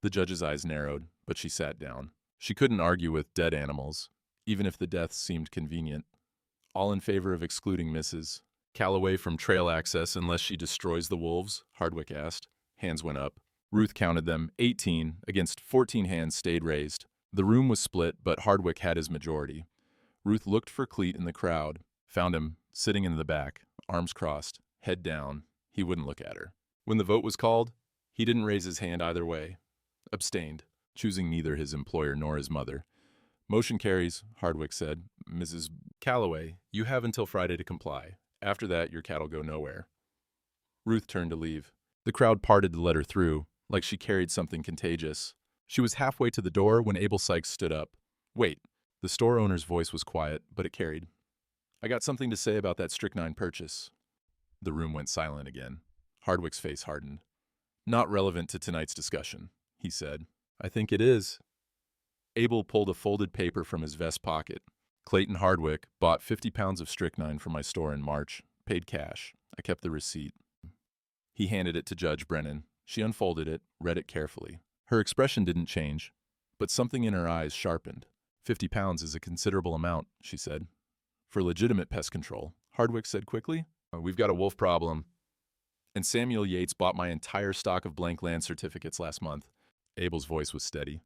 The judge's eyes narrowed, but she sat down. She couldn't argue with dead animals, even if the deaths seemed convenient. All in favor of excluding Mrs. Calloway from trail access unless she destroys the wolves? Hardwick asked. Hands went up. Ruth counted them. 18 against 14 hands stayed raised. The room was split, but Hardwick had his majority. Ruth looked for Cleet in the crowd, found him sitting in the back, arms crossed, head down. He wouldn't look at her. When the vote was called, he didn't raise his hand either way. Abstained, choosing neither his employer nor his mother. Motion carries, Hardwick said. Mrs. Calloway, you have until Friday to comply. After that, your cattle go nowhere. Ruth turned to leave. The crowd parted to let her through, like she carried something contagious. She was halfway to the door when Abel Sykes stood up. Wait. The store owner's voice was quiet, but it carried. I got something to say about that strychnine purchase. The room went silent again. Hardwick's face hardened. Not relevant to tonight's discussion, he said. I think it is. Abel pulled a folded paper from his vest pocket. Clayton Hardwick bought 50 pounds of strychnine from my store in March. Paid cash. I kept the receipt. He handed it to Judge Brennan. She unfolded it, read it carefully. Her expression didn't change, but something in her eyes sharpened. 50 pounds is a considerable amount, she said. For legitimate pest control, Hardwick said quickly. We've got a wolf problem. And Samuel Yates bought my entire stock of blank land certificates last month. Abel's voice was steady.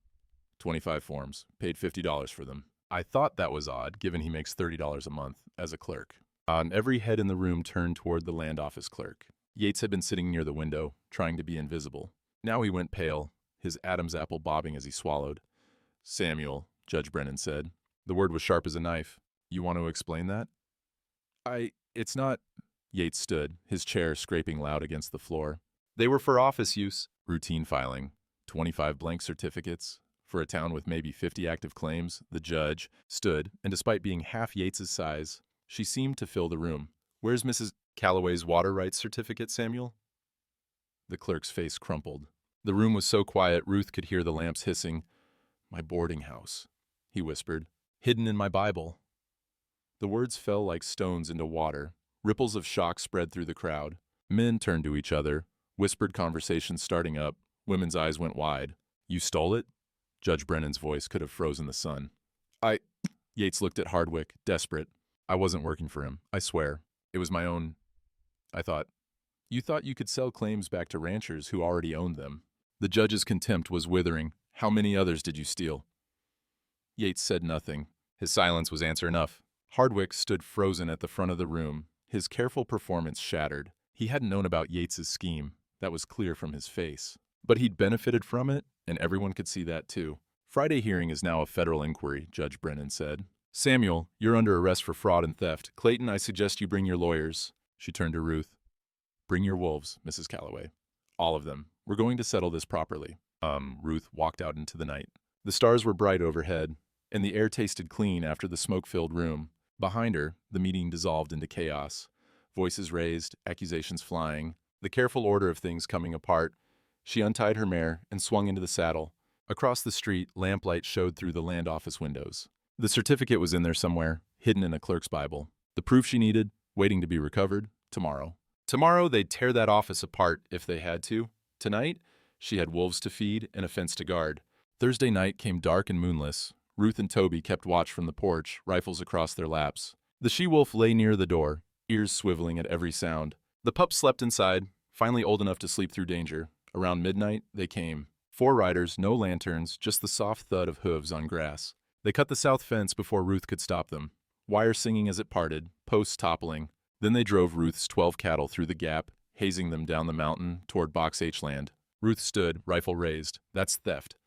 25 forms. Paid $50 for them. I thought that was odd, given he makes $30 a month as a clerk. Every head in the room turned toward the land office clerk. Yates had been sitting near the window, trying to be invisible. Now he went pale, his Adam's apple bobbing as he swallowed. Samuel, Judge Brennan said. The word was sharp as a knife. You want to explain that? It's not... Yates stood, his chair scraping loud against the floor. They were for office use. Routine filing. 25 blank certificates. For a town with maybe 50 active claims, the judge stood, and despite being half Yates's size, she seemed to fill the room. Where's Mrs. Calloway's water rights certificate, Samuel? The clerk's face crumpled. The room was so quiet Ruth could hear the lamps hissing. My boarding house, he whispered, hidden in my Bible. The words fell like stones into water. Ripples of shock spread through the crowd. Men turned to each other, whispered conversations starting up. Women's eyes went wide. You stole it? Judge Brennan's voice could have frozen the sun. Yates looked at Hardwick, desperate. I wasn't working for him, I swear. It was my own... You thought you could sell claims back to ranchers who already owned them. The judge's contempt was withering. How many others did you steal? Yates said nothing. His silence was answer enough. Hardwick stood frozen at the front of the room, his careful performance shattered. He hadn't known about Yates's scheme. That was clear from his face. But he'd benefited from it, and everyone could see that too. Friday hearing is now a federal inquiry, Judge Brennan said. Samuel, you're under arrest for fraud and theft. Clayton, I suggest you bring your lawyers. She turned to Ruth. Bring your wolves, Mrs. Calloway. All of them. We're going to settle this properly. Ruth walked out into the night. The stars were bright overhead, and the air tasted clean after the smoke-filled room. Behind her, the meeting dissolved into chaos. Voices raised, accusations flying, the careful order of things coming apart. She untied her mare and swung into the saddle. Across the street, lamplight showed through the land office windows. The certificate was in there somewhere, hidden in a clerk's Bible. The proof she needed, waiting to be recovered, tomorrow. Tomorrow, they'd tear that office apart if they had to. Tonight, She had wolves to feed and a fence to guard. Thursday night came dark and moonless. Ruth and Toby kept watch from the porch, rifles across their laps. The she-wolf lay near the door, ears swiveling at every sound. The pups slept inside, finally old enough to sleep through danger. Around midnight, they came. 4 riders, no lanterns, just the soft thud of hooves on grass. They cut the south fence before Ruth could stop them. Wire singing as it parted, posts toppling. Then they drove Ruth's 12 cattle through the gap, hazing them down the mountain toward Box H land. Ruth stood, rifle raised. That's theft.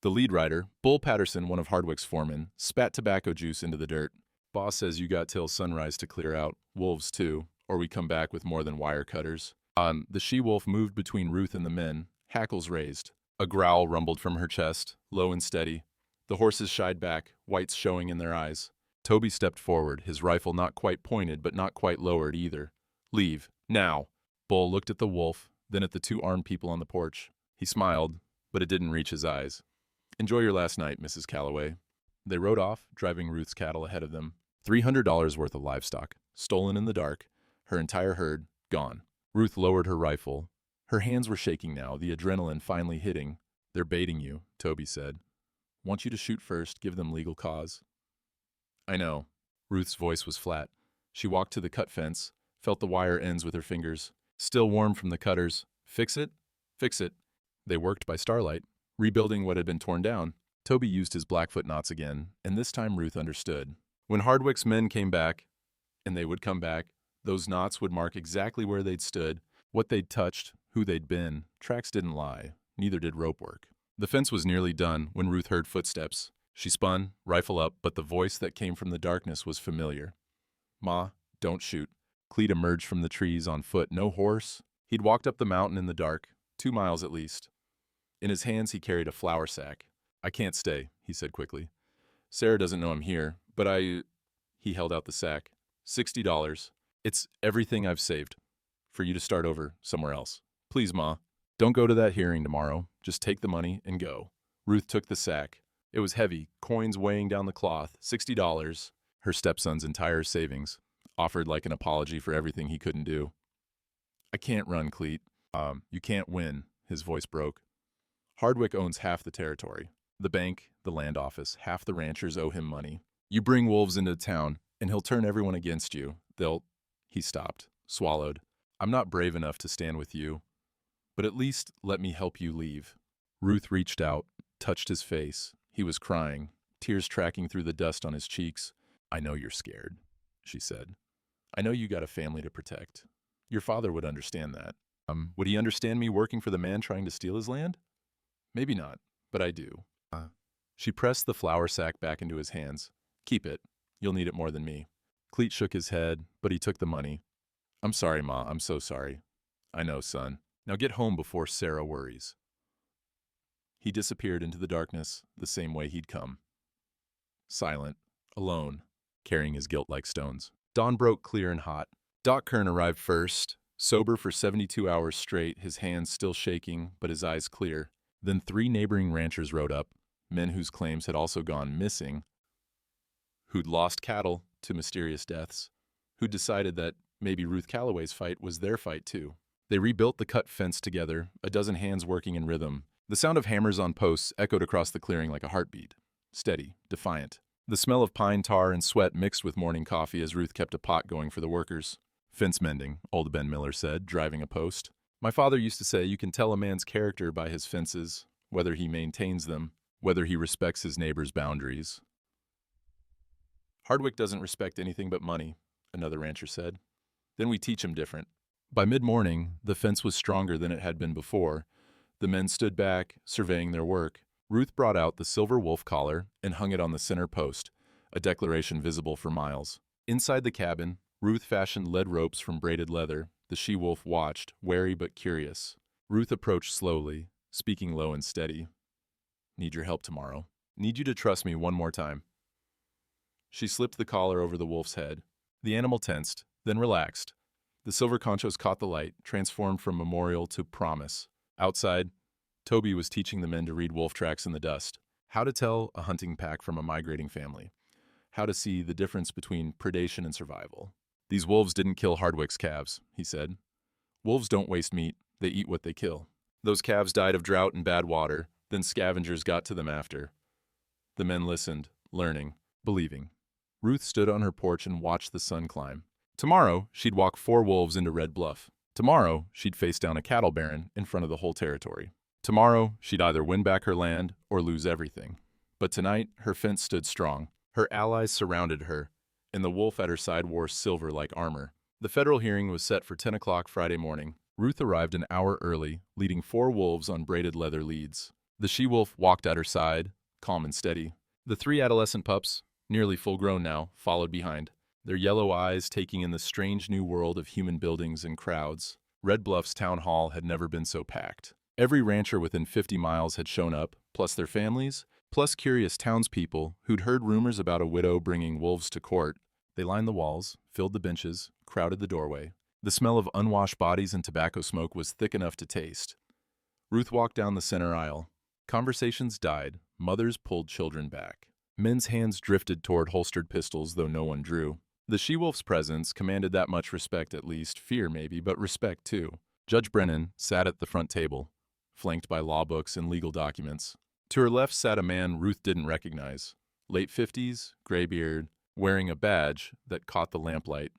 The lead rider, Bull Patterson, one of Hardwick's foremen, spat tobacco juice into the dirt. Boss says you got till sunrise to clear out. Wolves, too, or we come back with more than wire cutters. The she-wolf moved between Ruth and the men, hackles raised. A growl rumbled from her chest, low and steady. The horses shied back, whites showing in their eyes. Toby stepped forward, his rifle not quite pointed but not quite lowered either. Leave. Now. Bull looked at the wolf, then at the 2 armed people on the porch. He smiled, but it didn't reach his eyes. Enjoy your last night, Mrs. Calloway. They rode off, driving Ruth's cattle ahead of them. $300 worth of livestock, stolen in the dark, her entire herd gone. Ruth lowered her rifle. Her hands were shaking now, the adrenaline finally hitting. They're baiting you, Toby said. Want you to shoot first, give them legal cause. I know. Ruth's voice was flat. She walked to the cut fence, felt the wire ends with her fingers. Still warm from the cutters. Fix it? Fix it. They worked by starlight, rebuilding what had been torn down. Toby used his Blackfoot knots again, and this time Ruth understood. When Hardwick's men came back, and they would come back, those knots would mark exactly where they'd stood, what they'd touched, who they'd been. Tracks didn't lie. Neither did rope work. The fence was nearly done when Ruth heard footsteps. She spun, rifle up, but the voice that came from the darkness was familiar. Ma, don't shoot. Cleet emerged from the trees on foot. No horse. He'd walked up the mountain in the dark, 2 miles at least. In his hands he carried a flour sack. I can't stay, he said quickly. Sarah doesn't know I'm here, but He held out the sack. $60. It's everything I've saved. For you to start over somewhere else. Please, Ma. Don't go to that hearing tomorrow. Just take the money and go. Ruth took the sack. It was heavy, coins weighing down the cloth. $60. Her stepson's entire savings. Offered like an apology for everything he couldn't do. I can't run, Cleet. You can't win. His voice broke. Hardwick owns half the territory. The bank, the land office, half the ranchers owe him money. You bring wolves into town, and he'll turn everyone against you. He stopped, swallowed. I'm not brave enough to stand with you, but at least let me help you leave. Ruth reached out, touched his face. He was crying, tears tracking through the dust on his cheeks. I know you're scared, she said. I know you got a family to protect. Your father would understand that. Would he understand me working for the man trying to steal his land? Maybe not, but I do. She pressed the flour sack back into his hands. Keep it. You'll need it more than me. Cleet shook his head, but he took the money. I'm sorry, Ma. I'm so sorry. I know, son. Now get home before Sarah worries. He disappeared into the darkness the same way he'd come. Silent, alone, carrying his guilt like stones. Dawn broke clear and hot. Doc Kern arrived first, sober for 72 hours straight, his hands still shaking, but his eyes clear. Then 3 neighboring ranchers rode up, men whose claims had also gone missing, who'd lost cattle to mysterious deaths, who'd decided that maybe Ruth Calloway's fight was their fight too. They rebuilt the cut fence together, a dozen hands working in rhythm. The sound of hammers on posts echoed across the clearing like a heartbeat. Steady, defiant. The smell of pine tar and sweat mixed with morning coffee as Ruth kept a pot going for the workers. Fence mending, old Ben Miller said, driving a post. My father used to say you can tell a man's character by his fences, whether he maintains them, whether he respects his neighbor's boundaries. Hardwick doesn't respect anything but money, another rancher said. Then we teach him different. By mid-morning, the fence was stronger than it had been before. The men stood back, surveying their work. Ruth brought out the silver wolf collar and hung it on the center post, a declaration visible for miles. Inside the cabin, Ruth fashioned lead ropes from braided leather. The she-wolf watched, wary but curious. Ruth approached slowly, speaking low and steady. Need your help tomorrow. Need you to trust me one more time. She slipped the collar over the wolf's head. The animal tensed, then relaxed. The silver conchos caught the light, transformed from memorial to promise. Outside, Toby was teaching the men to read wolf tracks in the dust, how to tell a hunting pack from a migrating family, how to see the difference between predation and survival. These wolves didn't kill Hardwick's calves, he said. Wolves don't waste meat, they eat what they kill. Those calves died of drought and bad water, then scavengers got to them after. The men listened, learning, believing. Ruth stood on her porch and watched the sun climb. Tomorrow, she'd walk 4 wolves into Red Bluff. Tomorrow, she'd face down a cattle baron in front of the whole territory. Tomorrow, she'd either win back her land or lose everything. But tonight, her fence stood strong. Her allies surrounded her, and the wolf at her side wore silver like armor. The federal hearing was set for 10 o'clock Friday morning. Ruth arrived an hour early, leading 4 wolves on braided leather leads. The she-wolf walked at her side, calm and steady. The 3 adolescent pups, nearly full-grown now, followed behind, their yellow eyes taking in the strange new world of human buildings and crowds. Red Bluff's town hall had never been so packed. Every rancher within 50 miles had shown up, plus their families, plus curious townspeople who'd heard rumors about a widow bringing wolves to court. They lined the walls, filled the benches, crowded the doorway. The smell of unwashed bodies and tobacco smoke was thick enough to taste. Ruth walked down the center aisle. Conversations died. Mothers pulled children back. Men's hands drifted toward holstered pistols, though no one drew. The she-wolf's presence commanded that much respect at least, fear maybe, but respect too. Judge Brennan sat at the front table, flanked by law books and legal documents. To her left sat a man Ruth didn't recognize. Late 50s, gray beard, wearing a badge that caught the lamplight.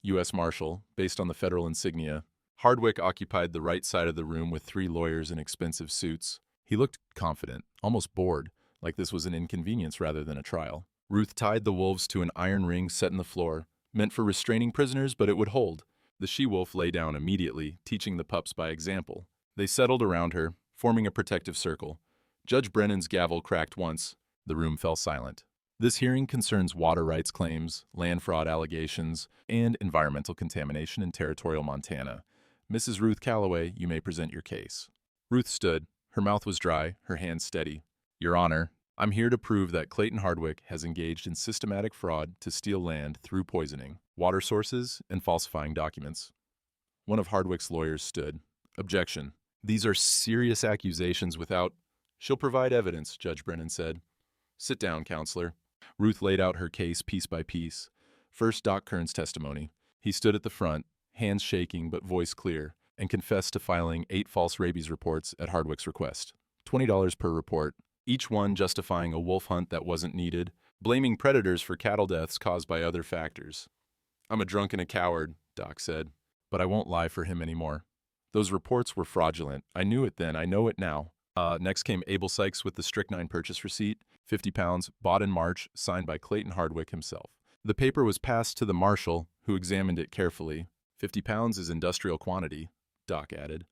U.S. Marshal, based on the federal insignia. Hardwick occupied the right side of the room with 3 lawyers in expensive suits. He looked confident, almost bored, like this was an inconvenience rather than a trial. Ruth tied the wolves to an iron ring set in the floor, meant for restraining prisoners, but it would hold. The she-wolf lay down immediately, teaching the pups by example. They settled around her, forming a protective circle. Judge Brennan's gavel cracked once. The room fell silent. This hearing concerns water rights claims, land fraud allegations, and environmental contamination in territorial Montana. Mrs. Ruth Calloway, you may present your case. Ruth stood. Her mouth was dry, her hands steady. Your Honor, I'm here to prove that Clayton Hardwick has engaged in systematic fraud to steal land through poisoning, water sources, and falsifying documents. One of Hardwick's lawyers stood. Objection. These are serious accusations without... She'll provide evidence, Judge Brennan said. Sit down, counselor. Ruth laid out her case piece by piece. First, Doc Kern's testimony. He stood at the front, hands shaking but voice clear, and confessed to filing 8 false rabies reports at Hardwick's request. $20 per report, each one justifying a wolf hunt that wasn't needed, blaming predators for cattle deaths caused by other factors. I'm a drunk and a coward, Doc said, but I won't lie for him anymore. Those reports were fraudulent. I knew it then, I know it now. Next came Abel Sykes with the strychnine purchase receipt, 50 pounds, bought in March, signed by Clayton Hardwick himself. The paper was passed to the marshal, who examined it carefully. 50 pounds is industrial quantity, Doc added.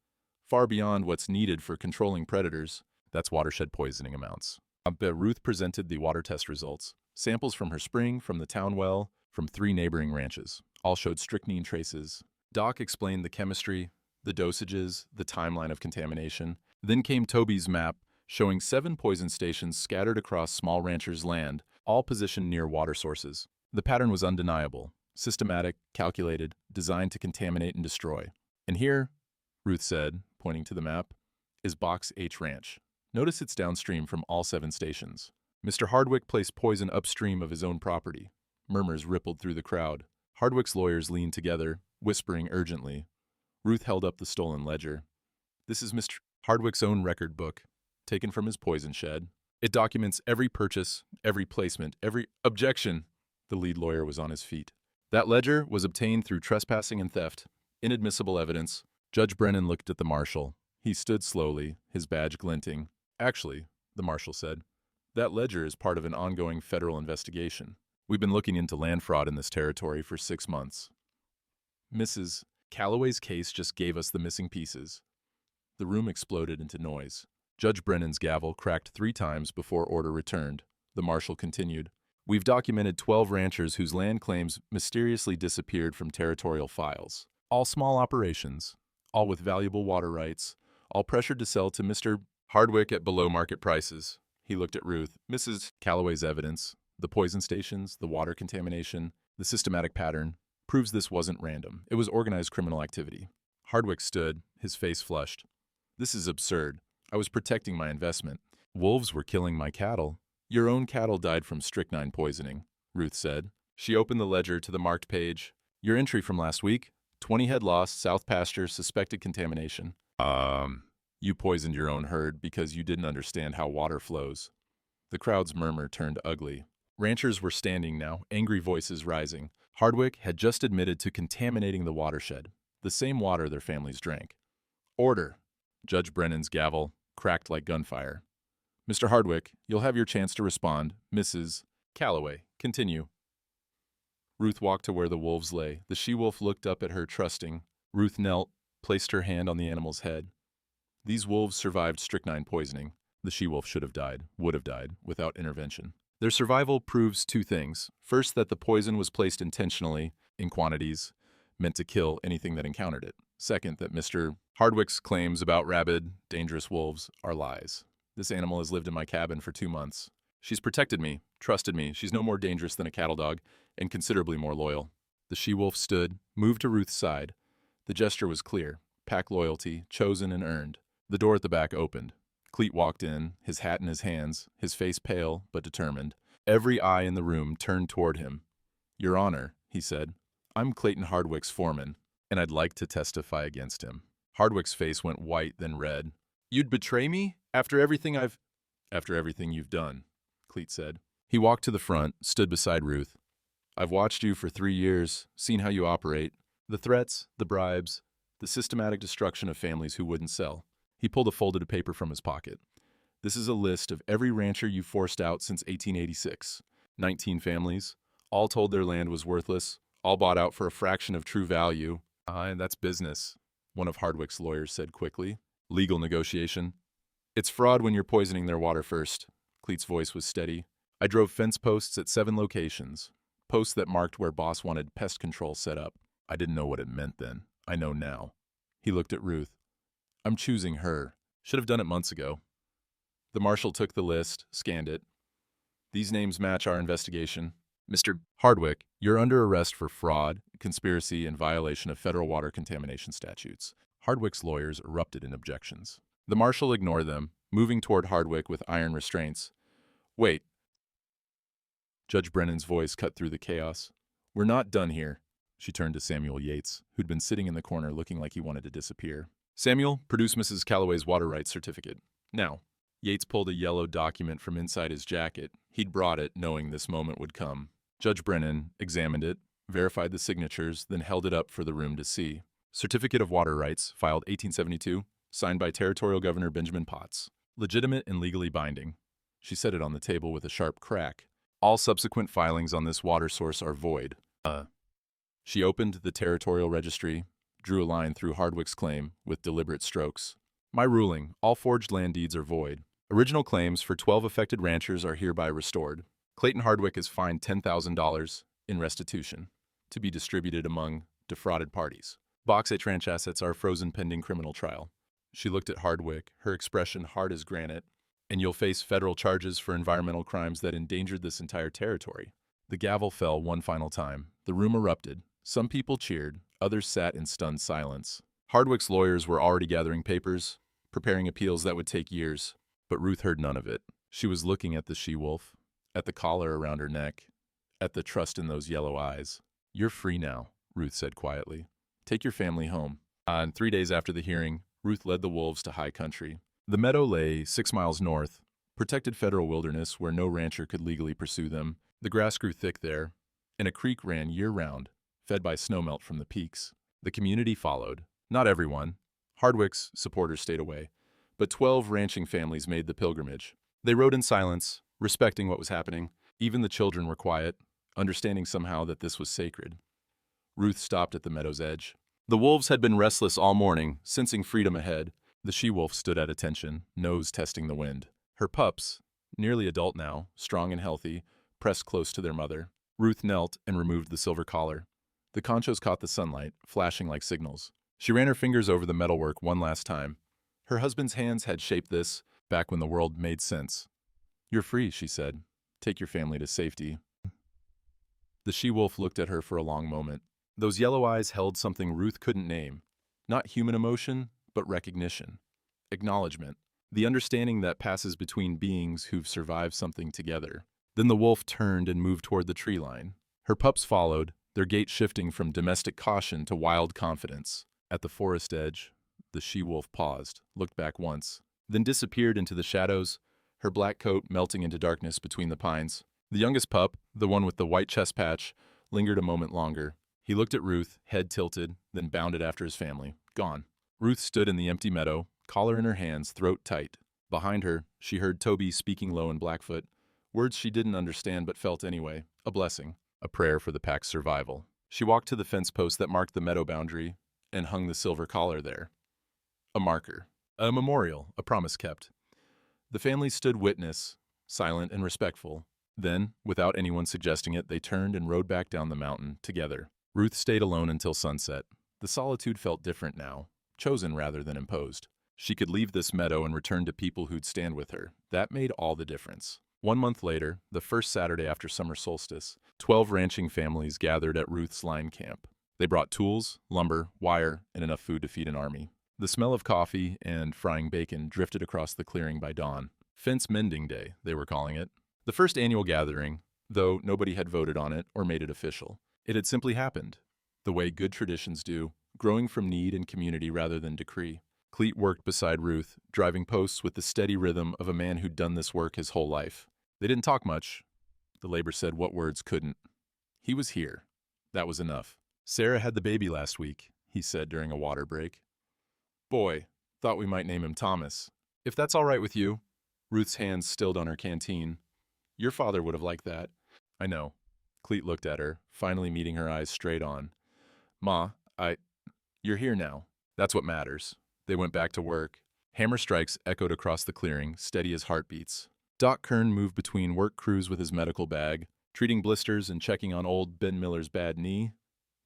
Far beyond what's needed for controlling predators. That's watershed poisoning amounts. Ruth presented the water test results. Samples from her spring, from the town well, from 3 neighboring ranches. All showed strychnine traces. Doc explained the chemistry, the dosages, the timeline of contamination. Then came Toby's map, showing 7 poison stations scattered across small ranchers' land, all positioned near water sources. The pattern was undeniable, systematic, calculated, designed to contaminate and destroy. And here, Ruth said, pointing to the map, is Box H Ranch. Notice it's downstream from all 7 stations. Mr. Hardwick placed poison upstream of his own property. Murmurs rippled through the crowd. Hardwick's lawyers leaned together, whispering urgently. Ruth held up the stolen ledger. This is Mr. Hardwick's own record book, taken from his poison shed. It documents every purchase, every placement, every objection. The lead lawyer was on his feet. That ledger was obtained through trespassing and theft. Inadmissible evidence. Judge Brennan looked at the marshal. He stood slowly, his badge glinting. Actually, the marshal said, that ledger is part of an ongoing federal investigation. We've been looking into land fraud in this territory for 6 months. Mrs. Calloway's case just gave us the missing pieces. The room exploded into noise. Judge Brennan's gavel cracked 3 times before order returned. The marshal continued. We've documented 12 ranchers whose land claims mysteriously disappeared from territorial files. All small operations, all with valuable water rights, all pressured to sell to Mr. Hardwick at below market prices. He looked at Ruth. Mrs. Calloway's evidence, the poison stations, the water contamination, the systematic pattern, proves this wasn't random. It was organized criminal activity. Hardwick stood, his face flushed. This is absurd. I was protecting my investment. Wolves were killing my cattle. Your own cattle died from strychnine poisoning, Ruth said. She opened the ledger to the marked page. Your entry from last week, 20 head lost, south pasture, suspected contamination. You poisoned your own herd because you didn't understand how water flows. The crowd's murmur turned ugly. Ranchers were standing now, angry voices rising. Hardwick had just admitted to contaminating the watershed, the same water their families drank. Order! Judge Brennan's gavel cracked like gunfire. Mr. Hardwick, you'll have your chance to respond. Mrs. Calloway, continue. Ruth walked to where the wolves lay. The she-wolf looked up at her, trusting. Ruth knelt, placed her hand on the animal's head. These wolves survived strychnine poisoning. The she-wolf would have died, without intervention. Their survival proves two things. First, that the poison was placed intentionally, in quantities, meant to kill anything that encountered it. Second, that Mr. Hardwick's claims about rabid, dangerous wolves are lies. This animal has lived in my cabin for 2 months. She's protected me, trusted me. She's no more dangerous than a cattle dog, and considerably more loyal. The she-wolf stood, moved to Ruth's side. The gesture was clear. Pack loyalty, chosen and earned. The door at the back opened. Cleet walked in, his hat in his hands, his face pale but determined. Every eye in the room turned toward him. Your Honor, he said, I'm Clayton Hardwick's foreman, and I'd like to testify against him. Hardwick's face went white, then red. You'd betray me? After everything you've done, Cleet said. He walked to the front, stood beside Ruth. I've watched you for 3 years, seen how you operate. The threats, the bribes, the systematic destruction of families who wouldn't sell. He pulled a folded paper from his pocket. This is a list of every rancher you forced out since 1886. 19 families. All told their land was worthless. All bought out for a fraction of true value. And that's business, one of Hardwick's lawyers said quickly. Legal negotiation. It's fraud when you're poisoning their water first. Cleet's voice was steady. I drove fence posts at 7 locations. Posts that marked where boss wanted pest control set up. I didn't know what it meant then. I know now. He looked at Ruth. I'm choosing her. Should have done it months ago. The marshal took the list, scanned it. These names match our investigation. Mr. Hardwick, you're under arrest for fraud, conspiracy, and violation of federal water contamination statutes. Hardwick's lawyers erupted in objections. The marshal ignored them, moving toward Hardwick with iron restraints. Wait. Judge Brennan's voice cut through the chaos. We're not done here. She turned to Samuel Yates, who'd been sitting in the corner looking like he wanted to disappear. Samuel, produce Mrs. Calloway's water rights certificate. Now. Yates pulled a yellow document from inside his jacket. He'd brought it, knowing this moment would come. Judge Brennan examined it, verified the signatures, then held it up for the room to see. Certificate of Water Rights, filed 1872, signed by Territorial Governor Benjamin Potts. Legitimate and legally binding. She set it on the table with a sharp crack. All subsequent filings on this water source are void. She opened the Territorial Registry, drew a line through Hardwick's claim with deliberate strokes. My ruling, all forged land deeds are void. Original claims for 12 affected ranchers are hereby restored. Clayton Hardwick is fined $10,000 in restitution, to be distributed among defrauded parties. Box 8 ranch assets are frozen pending criminal trial. She looked at Hardwick, her expression hard as granite. And you'll face federal charges for environmental crimes that endangered this entire territory. The gavel fell one final time. The room erupted. Some people cheered, others sat in stunned silence. Hardwick's lawyers were already gathering papers, preparing appeals that would take years. But Ruth heard none of it. She was looking at the she-wolf, at the collar around her neck, at the trust in those yellow eyes. You're free now, Ruth said quietly. Take your family home. And 3 days after the hearing, Ruth led the wolves to high country. The meadow lay 6 miles north, protected federal wilderness where no rancher could legally pursue them. The grass grew thick there, and a creek ran year-round, fed by snowmelt from the peaks. The community followed. Not everyone. Hardwick's supporters stayed away. But 12 ranching families made the pilgrimage. They rode in silence, respecting what was happening. Even the children were quiet, understanding somehow that this was sacred. Ruth stopped at the meadow's edge. The wolves had been restless all morning, sensing freedom ahead. The she-wolf stood at attention, nose testing the wind. Her pups, nearly adult now, strong and healthy, pressed close to their mother. Ruth knelt and removed the silver collar. The conchos caught the sunlight, flashing like signals. She ran her fingers over the metalwork one last time. Her husband's hands had shaped this, back when the world made sense. You're free, she said. Take your family to safety. The she-wolf looked at her for a long moment. Those yellow eyes held something Ruth couldn't name. Not human emotion, but recognition, acknowledgement, the understanding that passes between beings who've survived something together. Then the wolf turned and moved toward the tree line. Her pups followed, their gait shifting from domestic caution to wild confidence. At the forest edge, The she-wolf paused, looked back once, then disappeared into the shadows, her black coat melting into darkness between the pines. The youngest pup, the one with the white chest patch, lingered a moment longer. He looked at Ruth, head tilted, then bounded after his family. Gone. Ruth stood in the empty meadow, collar in her hands, throat tight. Behind her, she heard Toby speaking low in Blackfoot, words she didn't understand but felt anyway, a blessing, a prayer for the pack's survival. She walked to the fence post that marked the meadow boundary and hung the silver collar there. A marker, a memorial, a promise kept. The family stood witness, silent and respectful. Then, without anyone suggesting it, they turned and rode back down the mountain, together. Ruth stayed alone until sunset. The solitude felt different now, chosen rather than imposed. She could leave this meadow and return to people who'd stand with her. That made all the difference. 1 month later, the first Saturday after summer solstice, 12 ranching families gathered at Ruth's line camp. They brought tools, lumber, wire, and enough food to feed an army. The smell of coffee and frying bacon drifted across the clearing by dawn. Fence Mending Day, they were calling it. The first annual gathering, though nobody had voted on it or made it official. It had simply happened, the way good traditions do, growing from need and community rather than decree. Cleet worked beside Ruth, driving posts with the steady rhythm of a man who'd done this work his whole life. They didn't talk much. The labor said what words couldn't. He was here. That was enough. Sarah had the baby last week, he said during a water break. Boy, thought we might name him Thomas. If that's all right with you. Ruth's hands stilled on her canteen. Your father would have liked that. I know. Cleet looked at her, finally meeting her eyes straight on. Ma, you're here now. That's what matters. They went back to work. Hammer strikes echoed across the clearing, steady as heartbeats. Doc Kern moved between work crews with his medical bag, treating blisters and checking on old Ben Miller's bad knee.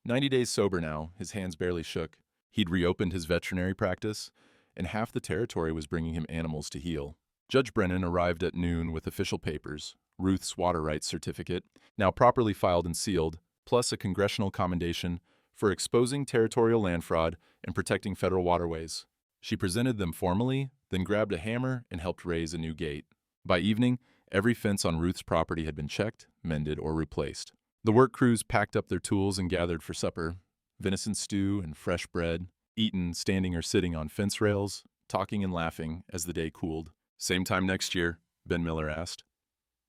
90 days sober now, his hands barely shook. He'd reopened his veterinary practice, and half the territory was bringing him animals to heal. Judge Brennan arrived at noon with official papers, Ruth's water rights certificate, now properly filed and sealed, plus a congressional commendation for exposing territorial land fraud and protecting federal waterways. She presented them formally, then grabbed a hammer and helped raise a new gate. By evening, every fence on Ruth's property had been checked, mended, or replaced. The work crews packed up their tools and gathered for supper. Venison stew and fresh bread, eaten standing or sitting on fence rails, talking and laughing as the day cooled. Same time next year, Ben Miller asked.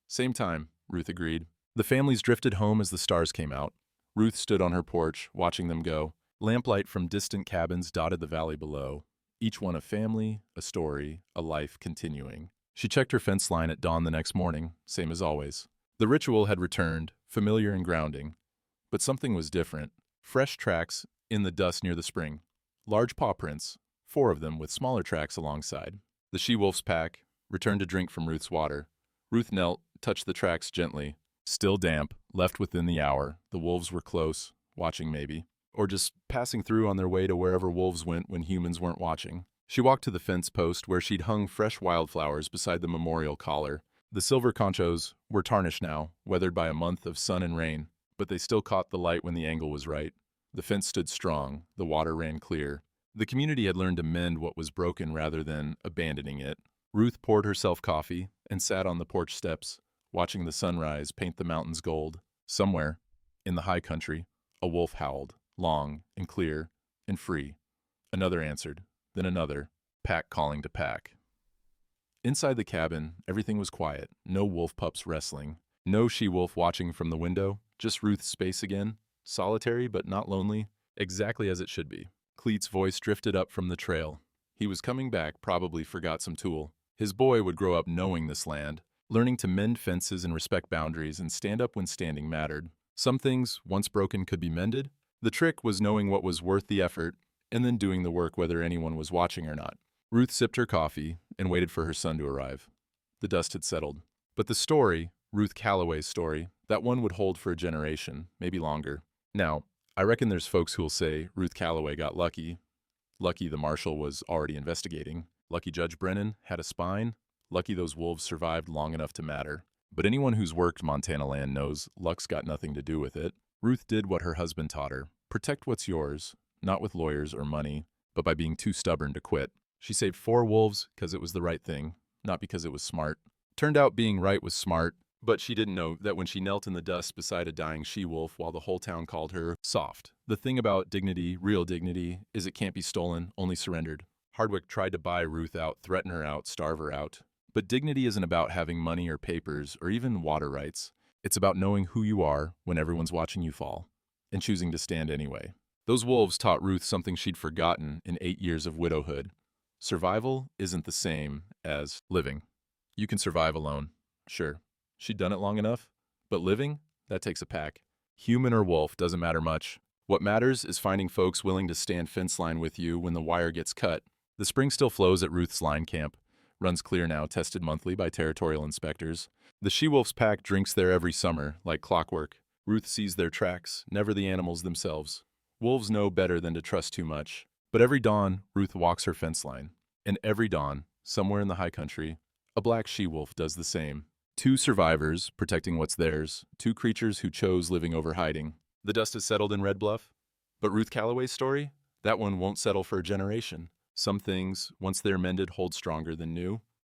Same time, Ruth agreed. The families drifted home as the stars came out. Ruth stood on her porch, watching them go. Lamplight from distant cabins dotted the valley below. Each one a family, a story, a life continuing. She checked her fence line at dawn the next morning, same as always. The ritual had returned, familiar and grounding. But something was different. Fresh tracks in the dust near the spring. Large paw prints, 4 of them with smaller tracks alongside. The she-wolf's pack returned to drink from Ruth's water. Ruth knelt, touched the tracks gently. Still damp, left within the hour. The wolves were close, watching maybe. Or just passing through on their way to wherever wolves went when humans weren't watching. She walked to the fence post where she'd hung fresh wildflowers beside the memorial collar. The silver conchos were tarnished now, weathered by a month of sun and rain, but they still caught the light when the angle was right. The fence stood strong, the water ran clear. The community had learned to mend what was broken rather than abandoning it. Ruth poured herself coffee and sat on the porch steps, watching the sunrise paint the mountains gold. Somewhere, in the high country, a wolf howled, long and clear and free. Another answered, then another, pack calling to pack. Inside the cabin, everything was quiet. No wolf pups wrestling. No she-wolf watching from the window. Just Ruth's space again. Solitary but not lonely. Exactly as it should be. Cleet's voice drifted up from the trail. He was coming back, probably forgot some tool. His boy would grow up knowing this land, learning to mend fences and respect boundaries and stand up when standing mattered. Some things, once broken, could be mended. The trick was knowing what was worth the effort and then doing the work whether anyone was watching or not. Ruth sipped her coffee and waited for her son to arrive. The dust had settled. But the story, Ruth Calloway's story, that one would hold for a generation, maybe longer. Now, I reckon there's folks who'll say Ruth Calloway got lucky. Lucky the marshal was already investigating. Lucky Judge Brennan had a spine. Lucky those wolves survived long enough to matter. But anyone who's worked Montana land knows luck's got nothing to do with it. Ruth did what her husband taught her. Protect what's yours, not with lawyers or money, but by being too stubborn to quit. She saved 4 wolves because it was the right thing, not because it was smart. Turned out being right was smart, but she didn't know that when she knelt in the dust beside a dying she-wolf while the whole town called her soft. The thing about dignity, real dignity, is it can't be stolen, only surrendered. Hardwick tried to buy Ruth out, threaten her out, starve her out. But dignity isn't about having money or papers or even water rights. It's about knowing who you are when everyone's watching you fall and choosing to stand anyway. Those wolves taught Ruth something she'd forgotten in 8 years of widowhood. Survival isn't the same as living. You can survive alone, sure. She'd done it long enough. But living, that takes a pack. Human or wolf, doesn't matter much. What matters is finding folks willing to stand fence line with you when the wire gets cut. The spring still flows at Ruth's line camp. Runs clear now, tested monthly by territorial inspectors. The she-wolf's pack drinks there every summer, like clockwork. Ruth sees their tracks, never the animals themselves. Wolves know better than to trust too much. But every dawn, Ruth walks her fence line. And every dawn, somewhere in the high country, a black she-wolf does the same. 2 survivors, protecting what's theirs. 2 creatures who chose living over hiding. The dust has settled in Red Bluff. But Ruth Calloway's story? That one won't settle for a generation. Some things, once they're mended, hold stronger than new.